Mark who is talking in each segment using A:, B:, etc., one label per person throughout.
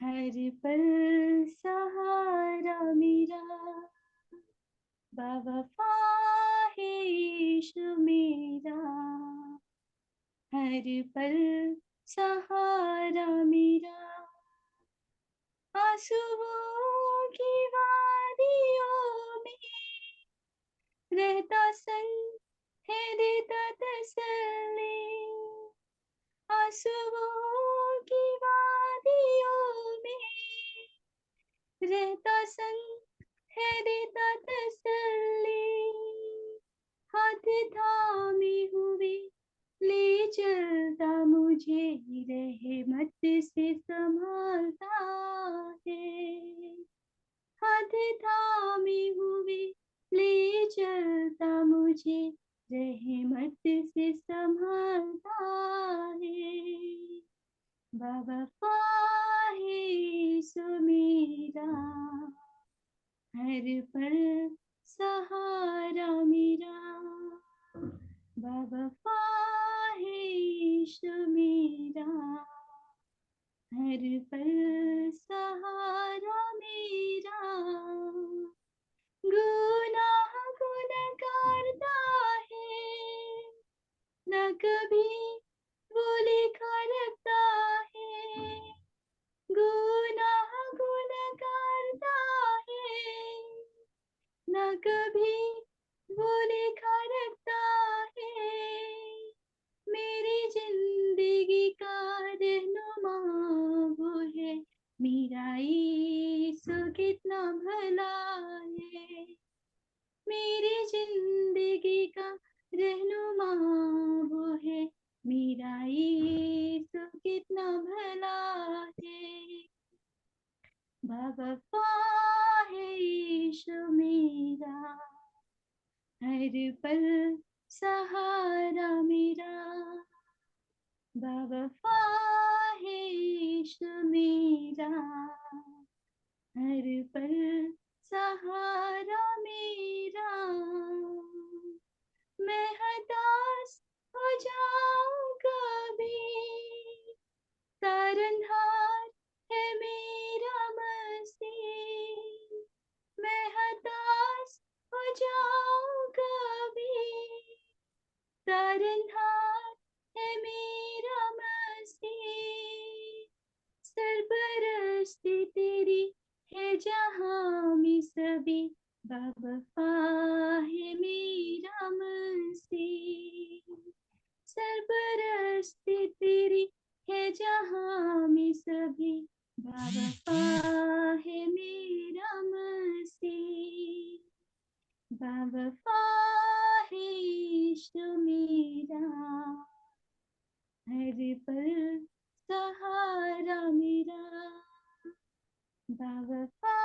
A: हर पल सहारा मेरा, बावफा है यीशु मेरा। हर पल सहारा मेरा, आंसुओं की वादियों में रहता संग है, देता तसल्ली। आंसुओं की वादियों में रहता संग है, देता तसल्ली। हाथ थामे हुए ले चलता मुझे, रहमत से संभालता है। हाथ थामे हुए ले चलता मुझे, रहमत से संभालता है। बावफा है यीशु मेरा, हर पल सहारा मेरा। बावफा है यीशु मेरा, हर पल सहारा मेरा। गुनाह गुनहगारता है, न कभी वो लेखा रखता है। गुनाह गुनहगारता है, न कभी वो लेखा रखता है। मेरी जिंदगी का रहनुमा वो है, मेरा यीशु कितना भला है। मेरी जिंदगी का रहनुमा वो है, मेरा यीशु कितना भला है। बावफा है यीशु मेरा, हर पल सहारा मेरा। बावफा है यीशु मेरा, हर पल सहारा मेरा। मैं हताश हो जाऊं कभी, तारनहार है मेरा मसीह। मैं हताश हो जाऊं कभी, तारनहार है मेरा मसीह। सरपरस्ती तेरी है जहां में सभी, बावफा है मेरा मसीह। सरपरस्ती तेरी है जहां में सभी, बावफा है मेरा मसीह। बावफा है यीशु मेरा, हर पल सहारा मेरा। बावफा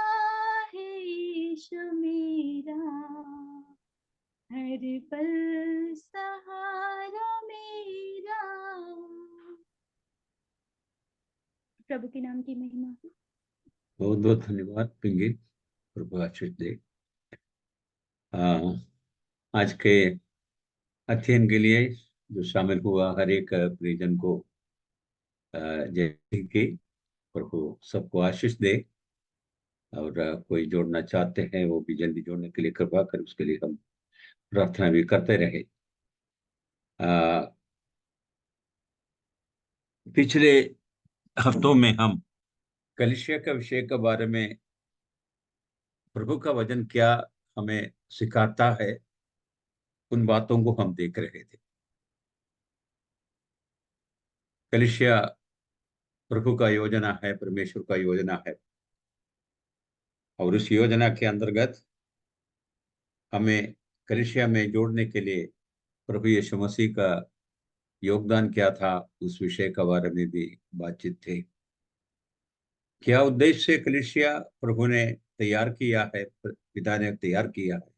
A: है यीशु मेरा, हर पल सहारा मेरा। प्रभु के नाम की महिमा हो।
B: बहुत बहुत धन्यवाद पिंकी, प्रभु आशीष दे। आज के अध्ययन के लिए जो शामिल हुआ हर एक परिजन को जय की प्रभु सबको आशीष दे। और कोई जोड़ना चाहते हैं वो भी जल्दी जोड़ने के लिए कृपा कर, उसके लिए हम प्रार्थना भी करते रहे। पिछले हफ्तों में हम कलीसिया का विषय के बारे में, प्रभु का वचन क्या हमें सिखाता है, उन बातों को हम देख रहे थे। कलीसिया प्रभु का योजना है, परमेश्वर का योजना है, और उस योजना के अंतर्गत हमें कलीसिया में जोड़ने के लिए प्रभु यीशु मसीह का योगदान क्या था, उस विषय के बारे में भी बातचीत थी। क्या उद्देश्य से कलीसिया प्रभु ने तैयार किया है, पिता ने तैयार किया है,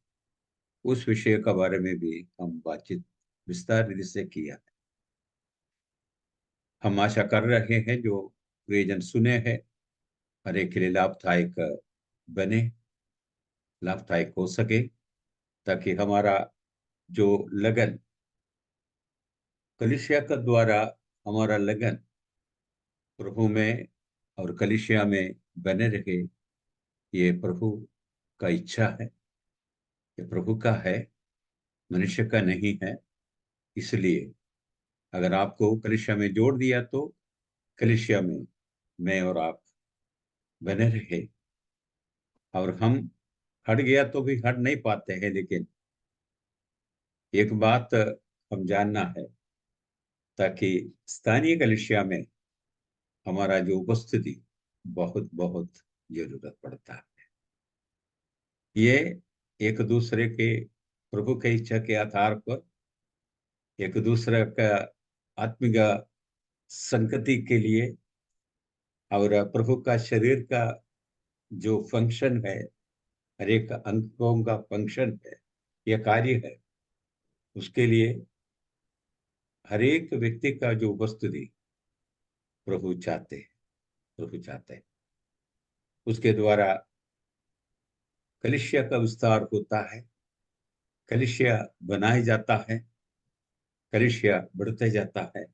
B: उस विषय के बारे में भी हम बातचीत विस्तार से किया है। हम आशा कर रहे हैं जो प्रियजन सुने हैं हर एक के लिए लाभदायक बने, लाभदायक हो सके, ताकि हमारा जो लगन कलीसिया का द्वारा, हमारा लगन प्रभु में और कलीसिया में बने रहे, ये प्रभु का इच्छा है, ये प्रभु का है, मनुष्य का नहीं है। इसलिए अगर आपको कलीसिया में जोड़ दिया तो कलीसिया में मैं और आप बने रहे। और हम हट गया तो भी हट नहीं पाते हैं, लेकिन एक बात हम जानना है, ताकि स्थानीय कलीसिया में हमारा जो उपस्थिति बहुत बहुत जरूरत पड़ता है। ये एक दूसरे के प्रभु के इच्छा के आधार पर एक दूसरे का आत्मिक संगति के लिए और प्रभु का शरीर का जो फंक्शन है, हर एक अंगों का फंक्शन है, यह कार्य है, उसके लिए हर एक व्यक्ति का जो उपस्थिति प्रभु चाहते हैं, प्रभु चाहते हैं। उसके द्वारा कलीसिया का विस्तार होता है, कलीसिया बनाया जाता है, कलीसिया बढ़ते जाता है।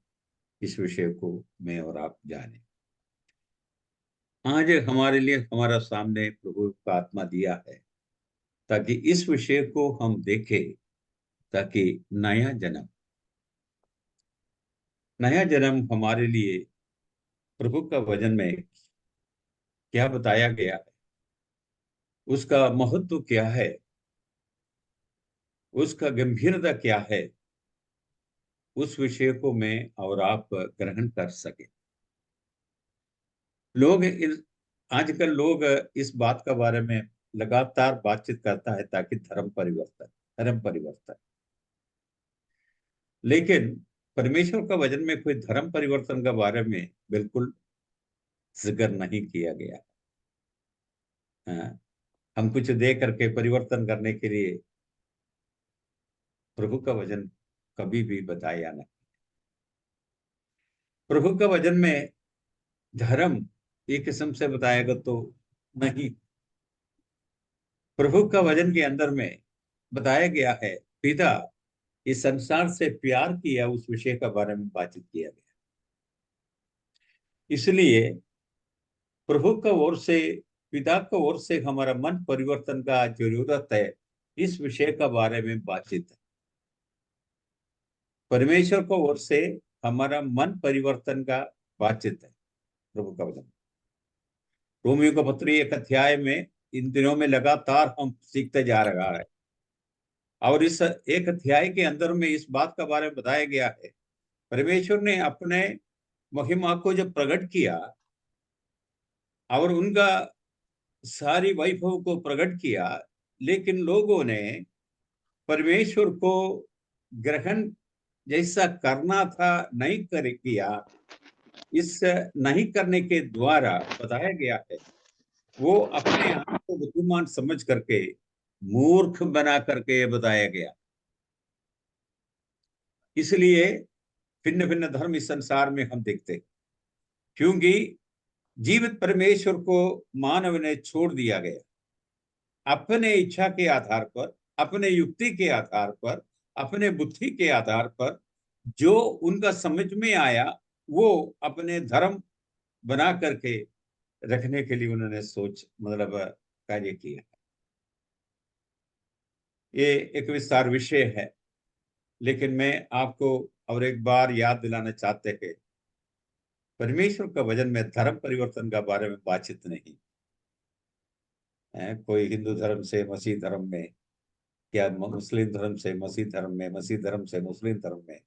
B: इस विषय को मैं और आप जाने। आज हमारे लिए हमारा सामने प्रभु का आत्मा दिया है, ताकि इस विषय को हम देखें, ताकि नया जन्म हमारे लिए प्रभु का वचन में क्या बताया गया है, उसका महत्व क्या है, उसका गंभीरता क्या है, उस विषय को मैं और आप ग्रहण कर सके। आजकल लोग इस बात का बारे में लगातार बातचीत करता है, ताकि धर्म परिवर्तन। लेकिन परमेश्वर का वचन में कोई धर्म परिवर्तन के बारे में बिल्कुल जिक्र नहीं किया गया। हाँ, हम कुछ दे करके परिवर्तन करने के लिए प्रभु का वचन कभी भी बताया नहीं। प्रभु का वचन में धर्म एक किस्म से बताएगा तो नहीं। प्रभु का वचन के अंदर में बताया गया है, पिता इस संसार से प्यार किया, उस विषय के बारे में बातचीत किया गया। इसलिए प्रभु का ओर से, पिता का ओर से हमारा मन परिवर्तन का जरूरत है, इस विषय का बारे में बातचीत है। परमेश्वर को ओर से हमारा मन परिवर्तन का बातचीत है प्रभु का वचन। रोमियो का पत्र 1 अध्याय में इन दिनों में लगातार हम सीखते जा रहा है, और इस 1 अध्याय के अंदर में इस बात का बारे में बताया गया है, परमेश्वर ने अपने महिमा को जब प्रकट किया और उनका सारी वैभव को प्रकट किया, लेकिन लोगों ने परमेश्वर को ग्रहण जैसा करना था नहीं कर किया। इस नहीं करने के द्वारा बताया गया है, वो अपने आप को बुद्धिमान समझ करके मूर्ख बना करके बताया गया। इसलिए भिन्न भिन्न धर्म इस संसार में हम देखते हैं, क्योंकि जीवित परमेश्वर को मानव ने छोड़ दिया गया। अपने इच्छा के आधार पर, अपने युक्ति के आधार पर, अपने बुद्धि के आधार पर जो उनका समझ में आया, वो अपने धर्म बना करके रखने के लिए उन्होंने कार्य किया। ये एक विस्तार विषय है, लेकिन मैं आपको और एक बार याद दिलाना चाहते हैं, परमेश्वर का वचन में धर्म परिवर्तन का बारे में बातचीत नहीं है। कोई हिंदू धर्म से मसीह धर्म में, या मुस्लिम धर्म से मसीह धर्म में, मसीह धर्म से मुस्लिम धर्म में,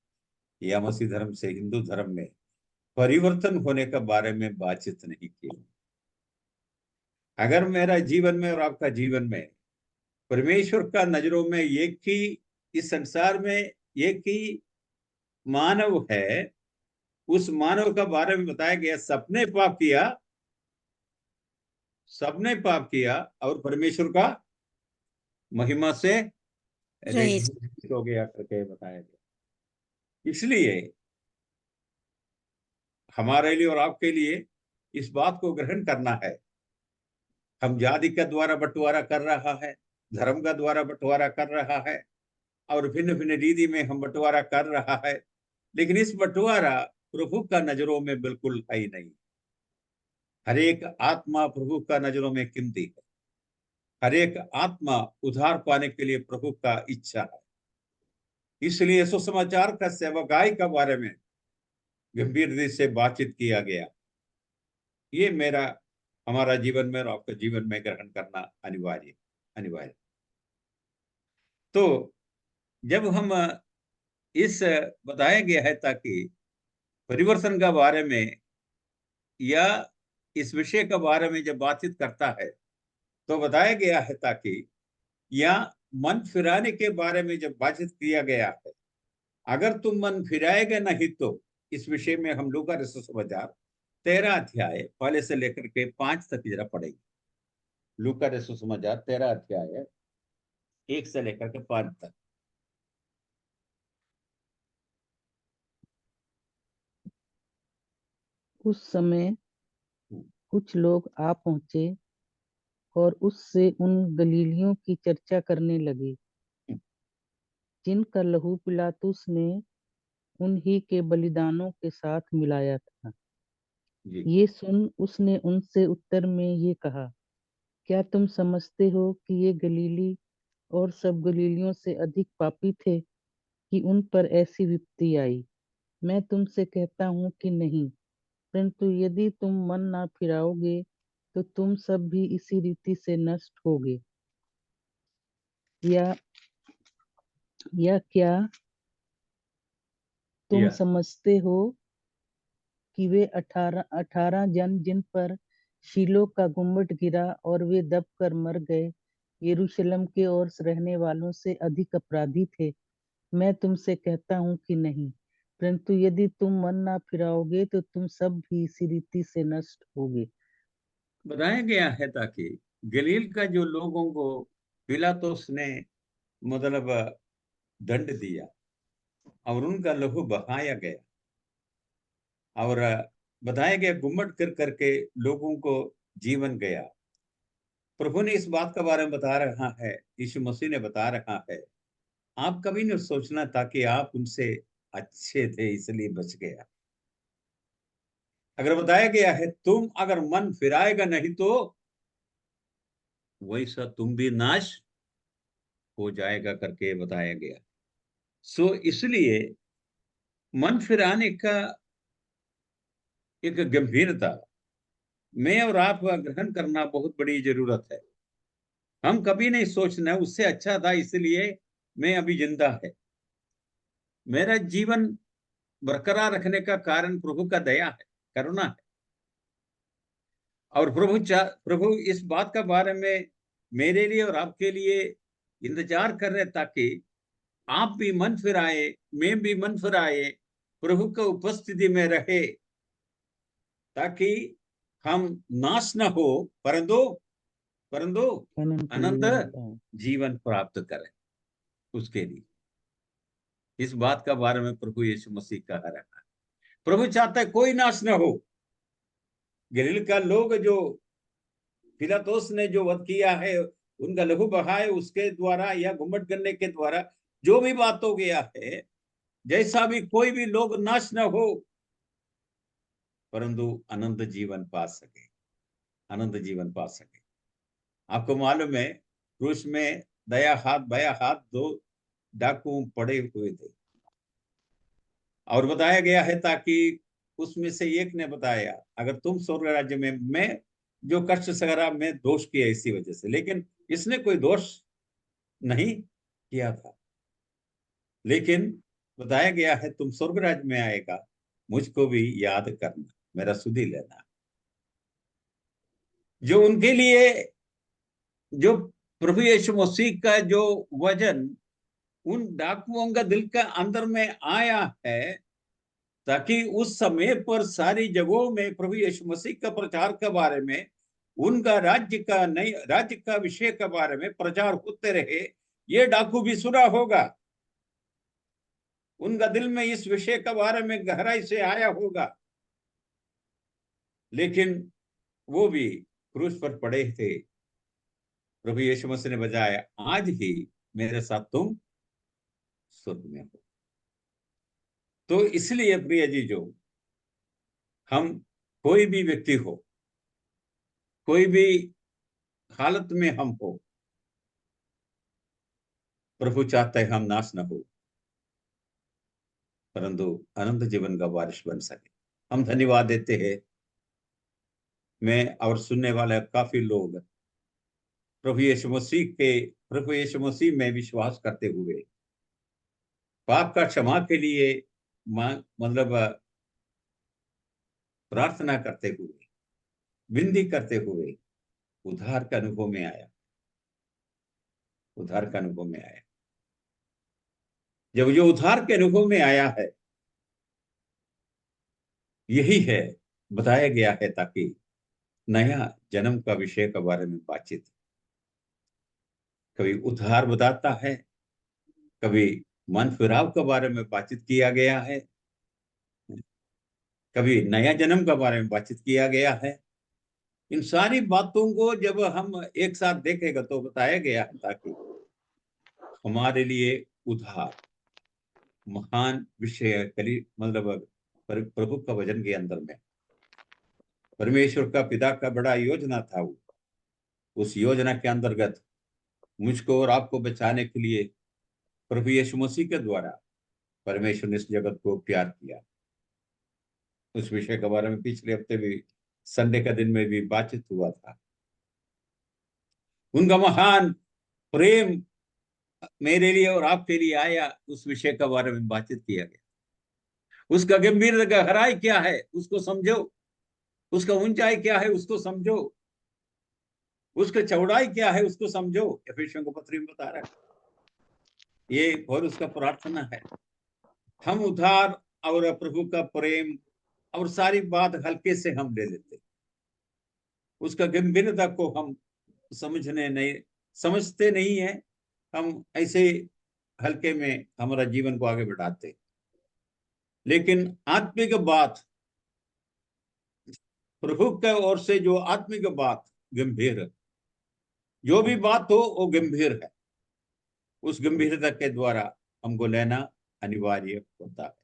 B: या मसीह धर्म से हिंदू धर्म में परिवर्तन होने का बारे में बातचीत नहीं की। अगर मेरा जीवन में और आपका जीवन में परमेश्वर का नजरों में एक ही, इस संसार में एक ही मानव है, उस मानव का बारे में बताया गया, सबने पाप किया और परमेश्वर का महिमा से
C: रईस
B: रहित हो गया करके बताया गया। इसलिए हमारे लिए और आपके लिए इस बात को ग्रहण करना है। हम जाति का द्वारा बंटवारा कर रहा है, धर्म का द्वारा बंटवारा कर रहा है, और भिन्न भिन्न रीति में हम बंटवारा कर रहा है, लेकिन इस बंटवारा प्रभु का नजरों में बिल्कुल है ही नहीं। हर एक आत्मा प्रभु का नजरों में कीमती है। हर एक आत्मा उद्धार पाने के लिए प्रभु का इच्छा है। इसलिए सुसमाचार का सेवकाई के बारे में गंभीरता से बातचीत किया गया। ये मेरा हमारा जीवन में और आपके जीवन में ग्रहण करना अनिवार्य अनिवार्य। तो जब हम इस बताया गया है ताकि परिवर्तन के बारे में या इस विषय के बारे में जब बातचीत करता है तो बताया गया है ताकि या मन फिराने के बारे में जब बातचीत किया गया है, अगर तुम मन फिराएगा नहीं तो इस विषय में हम लोग का सुसमाचार 13 अध्याय पहले से लेकर के 5 तक जरा पढ़ेंगे। लूका रसू सुसमाचार 13 अध्याय 1 से लेकर के 5 तक।
C: उस समय कुछ लोग आ पहुंचे और उससे उन गलीलियों की चर्चा करने लगे जिनका लहू पिलातुस ने उन्हीं के बलिदानों के साथ मिलाया था।
B: जी
C: ये सुन उसने उनसे उत्तर में ये कहा, क्या तुम समझते हो कि ये गलीली और सब गलीलियों से अधिक पापी थे कि उन पर ऐसी विपत्ति आई? मैं तुमसे कहता हूँ कि नहीं, परंतु यदि तुम मन ना फिराओगे तो तुम सब भी इसी रीति से नष्ट होगे। या क्या तुम
B: या
C: समझते हो कि वे 18 जन जिन पर शीलो का गुम्बद गिरा और वे दबकर मर गए, यरूशलेम के और रहने वालों से अधिक अपराधी थे? मैं तुमसे कहता हूँ कि नहीं, परंतु यदि तुम मन ना फिराओगे तो तुम सब भी इसी रीति से नष्ट होगे।
B: बताया गया है ताकि गलील का जो लोगों को पिलातुस ने मतलब दंड दिया और उनका लहू बहाया गया और बताया गया गुम्मट कर करके लोगों को जीवन गया। प्रभु ने इस बात के बारे में बता रहा है, यीशु मसीह ने बता रहा है, आप कभी नहीं सोचना था कि आप उनसे अच्छे थे इसलिए बच गया। अगर बताया गया है तुम अगर मन फिराएगा नहीं तो वैसा तुम भी नाश हो जाएगा करके बताया गया। सो इसलिए मन फिराने का एक गंभीरता में और आप ग्रहण करना बहुत बड़ी जरूरत है। हम कभी नहीं सोचना उससे अच्छा था इसलिए मैं अभी जिंदा है। मेरा जीवन बरकरार रखने का कारण प्रभु का दया है, करुणा है। और प्रभु इस बात का बारे में मेरे लिए और आपके लिए इंतजार कर रहे ताकि आप भी मन फिराए, मैं भी मन फिराए, प्रभु की उपस्थिति में रहे ताकि हम नाश न हो परंतु परंतु अनंत जीवन प्राप्त करें। उसके लिए इस बात का बारे में प्रभु यीशु मसीह कह रहा है। प्रभु चाहता है कोई नाश न हो। गलील का लोग जो पिलातुस ने जो वध किया है, उनका लहू बहाए उसके द्वारा या घुमट करने के द्वारा जो भी बात हो गया है, जैसा भी कोई भी लोग नाश न हो परंतु अनंत जीवन पा सके, अनंत जीवन पा सके। आपको मालूम है क्रूस में दया हाथ बया हाथ दो डाकू पड़े हुए थे और बताया गया है ताकि उसमें से एक ने बताया अगर तुम स्वर्ग राज्य में, मैं जो कष्ट सगरा मैं दोष किया इसी वजह से, लेकिन इसने कोई दोष नहीं किया था। लेकिन बताया गया है तुम स्वर्ग राज्य में आएगा, मुझको भी याद करना, मेरा सुधि लेना। जो उनके लिए जो प्रभु यीशु मसीह का जो वजन उन डाकुओं का दिल का अंदर में आया है ताकि उस समय पर सारी जगहों में प्रभु यीशु मसीह का प्रचार के बारे में, उनका राज्य का नई राज्य का विषय के बारे में प्रचार होते रहे। ये डाकू भी सुना होगा, उनका दिल में इस विषय के बारे में गहराई से आया होगा, लेकिन वो भी क्रूस पर पड़े थे। प्रभु यीशु मसीह ने बजाया आज ही मेरे साथ तुम स्वर्ग में हो। तो इसलिए प्रिय जी, जो हम कोई भी व्यक्ति हो, कोई भी हालत में हम हो, प्रभु चाहता है हम नाश न हो, परंतु अनंत जीवन का वारिस बन सके। हम धन्यवाद देते हैं, मैं और सुनने वाले काफी लोग प्रभु यीशु मसीह में विश्वास करते हुए पाप का क्षमा के लिए मतलब प्रार्थना करते हुए, विनती करते हुए उद्धार के अनुभव में आया, उद्धार के अनुभव में आया। जब जो उद्धार के अनुभव में आया है, यही है बताया गया है, ताकि नया जन्म का विषय के बारे में बातचीत, कभी उद्धार बताता है, कभी मन फिराव के बारे में बातचीत किया गया है, कभी नया जन्म के बारे में बातचीत किया गया है। इन सारी बातों को जब हम एक साथ देखेगा तो बताया गया है ताकि हमारे लिए उद्धार महान विषय कली मतलब प्रभु का वचन के अंदर में परमेश्वर का पिता का बड़ा योजना था। वो उस योजना के अंतर्गत मुझको और आपको बचाने के लिए प्रभु यीशु मसीह के द्वारा परमेश्वर ने इस जगत को प्यार किया। उस विषय के बारे में पिछले हफ्ते भी संडे का दिन में भी बातचीत हुआ था। उनका महान प्रेम मेरे लिए और आपके लिए आया, उस विषय के बारे में बातचीत किया गया। उसका गंभीर गहराई क्या है उसको समझो, उसका ऊंचाई क्या है उसको समझो, उसका चौड़ाई क्या है उसको समझो। एफेसियों को पत्री में बता रहा है ये, और उसका प्रार्थना है हम उद्धार और प्रभु का प्रेम और सारी बात हल्के से हम ले लेते, उसका गंभीरता को हम समझते नहीं है। हम ऐसे हल्के में हमारा जीवन को आगे बढ़ाते, लेकिन आत्मिक बात प्रभु के ओर से जो आत्मिक बात गंभीर है, जो भी बात हो वो गंभीर है, उस गंभीरता के द्वारा हमको लेना अनिवार्य होता है।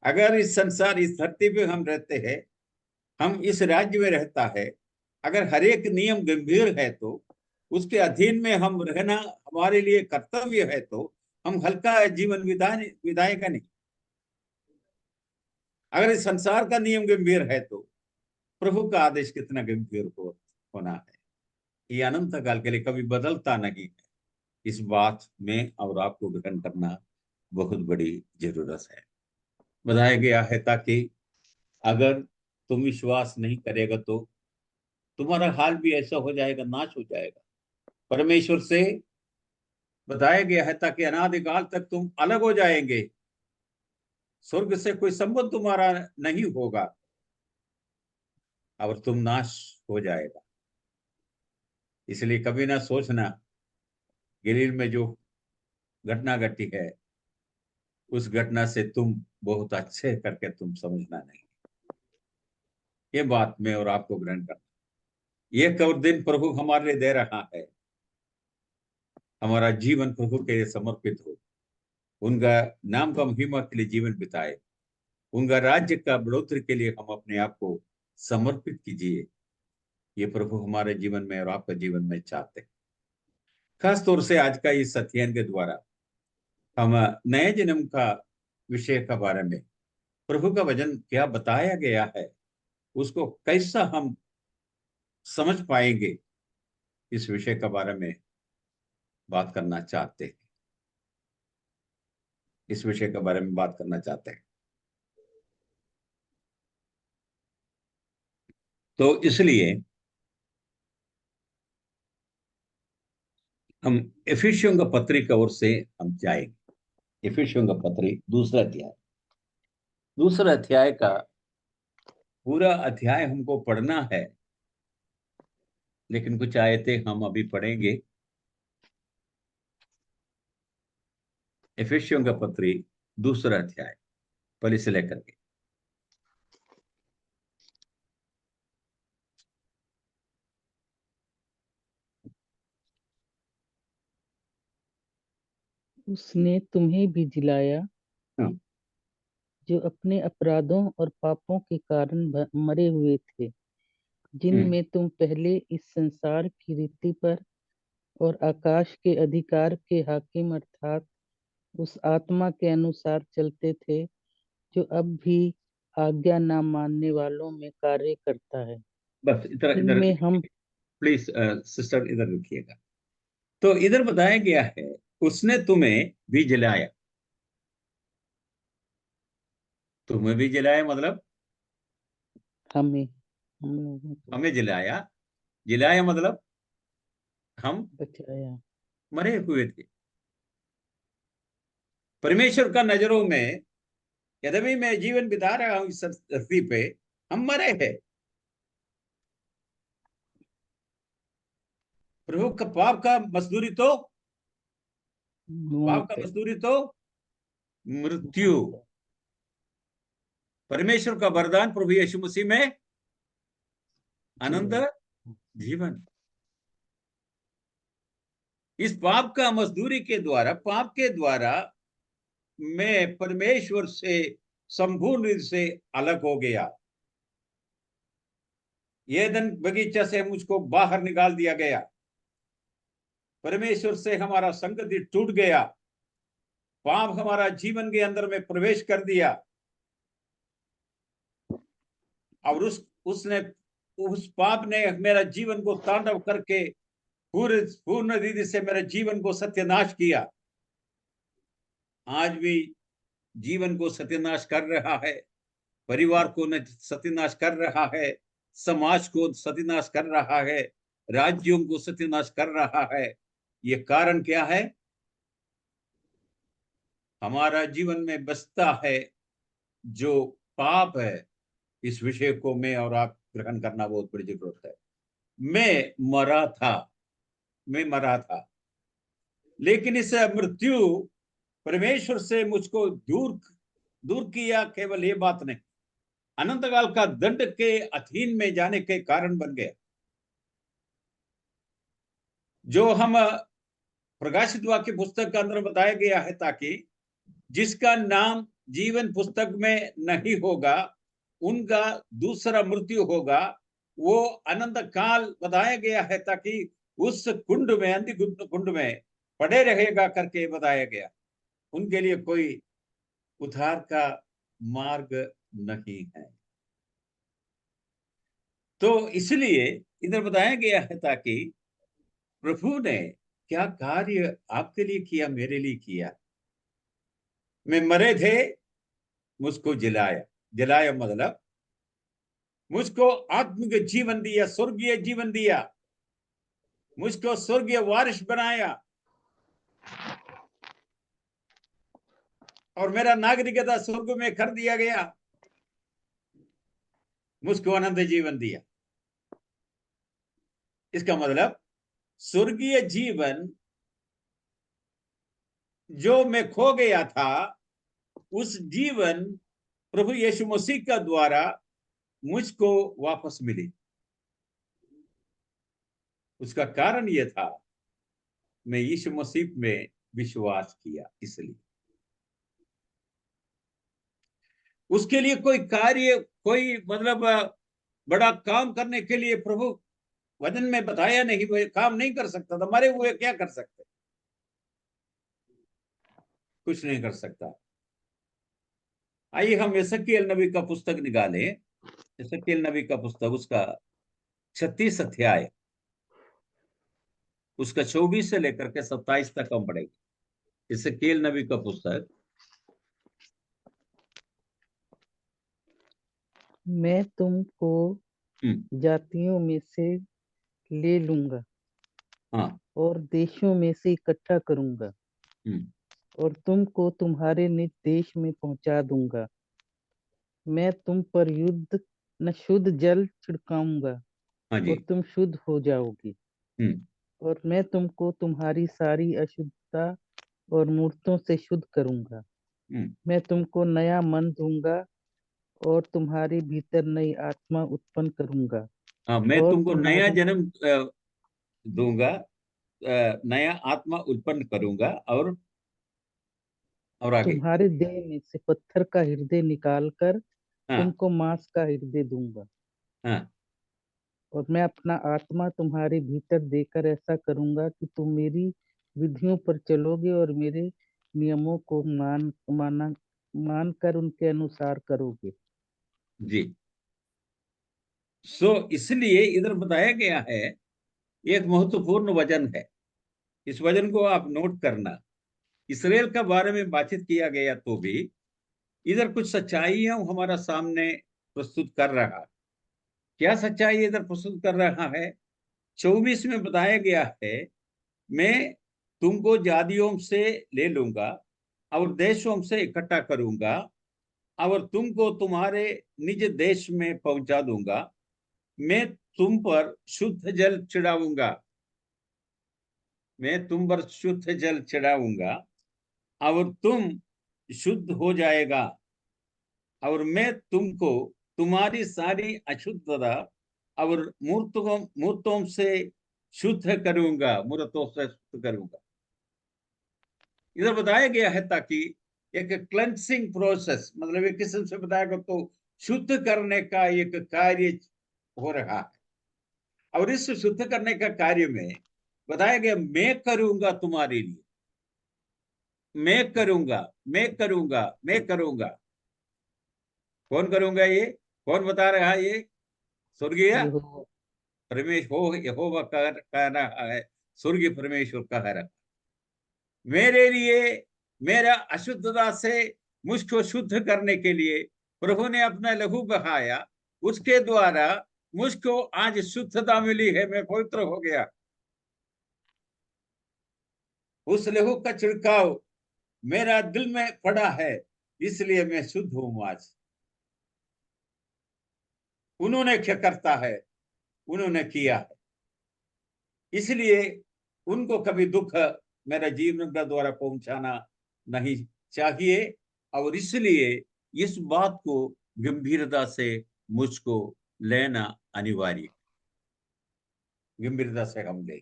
B: अगर इस संसार इस धरती पे हम रहते हैं, हम इस राज्य में रहता है, अगर हर एक नियम गंभीर है तो उसके अधीन में हम रहना हमारे लिए कर्तव्य है, तो हम हल्का जीवन बिताएगा नहीं। अगर इस संसार का नियम गंभीर है तो प्रभु का आदेश कितना गंभीर होना है, ये अनंत काल के लिए कभी बदलता नहीं है। इस बात में और आपको ग्रहण करना बहुत बड़ी जरूरत है। बताया गया है ताकि अगर तुम विश्वास नहीं करेगा तो तुम्हारा हाल भी ऐसा हो जाएगा, नाश हो जाएगा परमेश्वर से। बताया गया है ताकि अनादिकाल तक तुम अलग हो जाएंगे, स्वर्ग से कोई संबंध तुम्हारा नहीं होगा और तुम नाश हो जाएगा। इसलिए कभी ना सोचना गलील में जो घटना घटी है उस घटना से तुम बहुत अच्छे करके तुम समझना नहीं। ये बात में और आपको ग्रहण करना, ये कब दिन प्रभु हमारे लिए दे रहा है, हमारा जीवन प्रभु के लिए समर्पित हो, उनका नाम का महिमा के लिए जीवन बिताए, उनका राज्य का बढ़ोतरी के लिए हम अपने आप को समर्पित कीजिए। ये प्रभु हमारे जीवन में और आपका जीवन में चाहते हैं। खास तौर से आज का इस अध्ययन के द्वारा हम नए जन्म का विषय के बारे में प्रभु का वचन क्या बताया गया है उसको कैसा हम समझ पाएंगे, इस विषय के बारे में बात करना चाहते हैं। इस विषय के बारे में बात करना चाहते हैं। तो इसलिए हम एफिसियों का पत्री की ओर से हम जाएंगे। एफिसियों का पत्री दूसरा अध्याय का पूरा अध्याय हमको पढ़ना है, लेकिन कुछ आयतें हम अभी पढ़ेंगे। एफिसियों का पत्री दूसरा अध्याय पहले से लेकर के
C: उसने तुम्हें भी जिलाया
B: हाँ,
C: जो अपने अपराधों और पापों के कारण मरे हुए थे, जिनमें तुम पहले इस संसार की रीति पर और आकाश के अधिकार के हाकिम अर्थात उस आत्मा के अनुसार चलते थे जो अब भी आज्ञा न मानने वालों में कार्य करता है।
B: बस इधर इधर
C: इनमें हम
B: प्लीज सिस्टर इधर रुकिएगा। तो इधर बताया गया है उसने तुम्हें भी जलाया। तुम्हें भी जलाया मतलब
C: हमें हम लोगों को
B: हमें जलाया। जलाया मतलब हम
C: बचाया।
B: मरे हुए थे। परमेश्वर का नजरों में यद्यपि मैं जीवन बिता रहा हूं इस धरती पे, हम मरे हैं। प्रभु का पाप का मजदूरी तो पाप
C: मौत
B: का
C: है।
B: मजदूरी तो मृत्यु।
C: मौत है।
B: परमेश्वर का वरदान प्रभु यीशु मसीह में आनंद
C: जीवन।
B: जीवन। इस पाप का मजदूरी के द्वारा, पाप के द्वारा मैं परमेश्वर से संपूर्ण रूप से अलग हो गया। एदन बगीचा से मुझको बाहर निकाल दिया गया। परमेश्वर से हमारा संगति टूट गया। पाप हमारा जीवन के अंदर में प्रवेश कर दिया और उसने उस पाप ने मेरा जीवन को तांडव करके पूर्ण रीति से मेरे जीवन को सत्यानाश किया। आज भी जीवन को सत्यानाश कर रहा है, परिवार को सत्यानाश कर रहा है, समाज को सत्यानाश कर रहा है, राज्यों को सत्यानाश कर रहा है। ये कारण क्या है? हमारा जीवन में बसता है जो पाप है। इस विषय को मैं और आप ग्रहण करना बहुत बड़ी जरूरत है। मैं मरा था, लेकिन इस मृत्यु परमेश्वर से मुझको दूर दूर किया। केवल ये बात नहीं, अनंत काल का दंड के अधीन में जाने के कारण बन गया। जो हम प्रकाशित वाक्य पुस्तक के अंदर बताया गया है, ताकि जिसका नाम जीवन पुस्तक में नहीं होगा उनका दूसरा मृत्यु होगा। वो अनंत काल बताया गया है, ताकि उस कुंड में, अंधी कुंड में पड़े रहेगा करके बताया गया। उनके लिए कोई उद्धार का मार्ग नहीं है। तो इसलिए इधर बताया गया है, ताकि प्रभु ने क्या कार्य आपके लिए किया, मेरे लिए किया। मैं मरे थे, मुझको जलाया। जलाया मतलब मुझको आत्मिक जीवन दिया, स्वर्गीय जीवन दिया, मुझको स्वर्गीय वारिस बनाया और मेरा नागरिकता स्वर्ग में कर दिया गया। मुझको अनंत जीवन दिया। इसका मतलब स्वर्गीय जीवन जो मैं खो गया था, उस जीवन प्रभु यीशु मसीह का द्वारा मुझको वापस मिली। उसका कारण यह था, मैं यीशु मसीह में विश्वास किया। इसलिए उसके लिए कोई कार्य, कोई मतलब बड़ा काम करने के लिए प्रभु वचन में बताया नहीं। वो काम नहीं कर सकता था। मरे हुए क्या कर सकते? कुछ नहीं कर सकता। आइए हम यशक्कैल नबी का पुस्तक निकालें। यशक्कैल नबी का पुस्तक, उसका 36 अध्याय, उसका 24 से लेकर के 27 तक हम पढ़ेंगे। यशक्कैल नबी का पुस्तक।
C: मैं तुमको
B: हम्म।
C: जातियों में से ले लूंगा
B: हाँ।
C: और देशों में से इकट्ठा करूंगा
B: हम्म।
C: और तुमको तुम्हारे निज देश में पहुंचा दूंगा। मैं तुम पर युद्ध न शुद्ध जल छिड़काऊंगा
B: हाँ जी।
C: और तुम शुद्ध हो जाओगी।
B: हम्म।
C: और मैं तुमको तुम्हारी सारी अशुद्धता और मूर्तों से शुद्ध करूंगा।
B: हम्म।
C: मैं तुमको नया मन दूंगा और तुम्हारे भीतर नई आत्मा उत्पन्न करूंगा
B: हाँ, मैं
C: और
B: तुमको नया
C: तुम्हारी
B: जन्म दूंगा, नया आत्मा उत्पन्न करूंगा। और आगे।
C: तुम्हारे देह में से पत्थर का हृदय निकाल कर
B: हाँ।
C: तुमको मांस का हृदय दूंगा।
B: हाँ।
C: और मैं अपना आत्मा तुम्हारे भीतर देकर ऐसा करूंगा कि तुम मेरी विधियों पर चलोगे और मेरे नियमों को मान कर उनके अनुसार करोगे।
B: जी। इसलिए इधर बताया गया है, एक महत्वपूर्ण वचन है, इस वचन को आप नोट करना। इसराइल का बारे में बातचीत किया गया तो भी इधर कुछ सच्चाइयां हमारा सामने प्रस्तुत कर रहा। क्या सच्चाई इधर प्रस्तुत कर रहा है? 24 में बताया गया है, मैं तुमको जातियों से ले लूंगा और देशों से इकट्ठा करूंगा और तुमको तुम्हारे निज देश में पहुंचा दूंगा। मैं तुम पर शुद्ध जल चढ़ाऊंगा, मैं तुम पर शुद्ध जल चढ़ाऊंगा और तुम शुद्ध हो जाएगा। और मैं तुमको तुम्हारी सारी अशुद्धता और मूर्तों से शुद्ध करूंगा, मूर्तों से शुद्ध करूंगा। इधर बताया गया है ताकि एक क्लेंसिंग प्रोसेस, मतलब एक किस्म से बताया तो शुद्ध करने का एक कार्य हो रहा है। और इस शुद्ध करने का कार्य में बताया गया, मैं करूंगा तुम्हारे लिए, मैं करूंगा, मैं करूंगा, मैं करूंगा। कौन करूंगा? ये कौन बता रहा है? ये स्वर्गीय
C: यहोवा
B: परमेश्वर हो, यहोवा कह रहा है, स्वर्गीय परमेश्वर कह रहा है, मेरे लिए, मेरा अशुद्धता से मुझको शुद्ध करने के लिए प्रभु ने अपना लहू बहाया। उसके द्वारा मुझको आज शुद्धता मिली है, मैं पवित्र हो गया। उस लहू का छिड़काव मेरा दिल में पड़ा है, इसलिए मैं शुद्ध हूं आज। उन्होंने क्या करता है? उन्होंने किया है, इसलिए उनको कभी दुख मेरा जीवन का द्वारा पहुंचाना नहीं चाहिए। और इसलिए इस बात को गंभीरता से मुझको लेना अनिवार्य, गंभीरता से हम ले,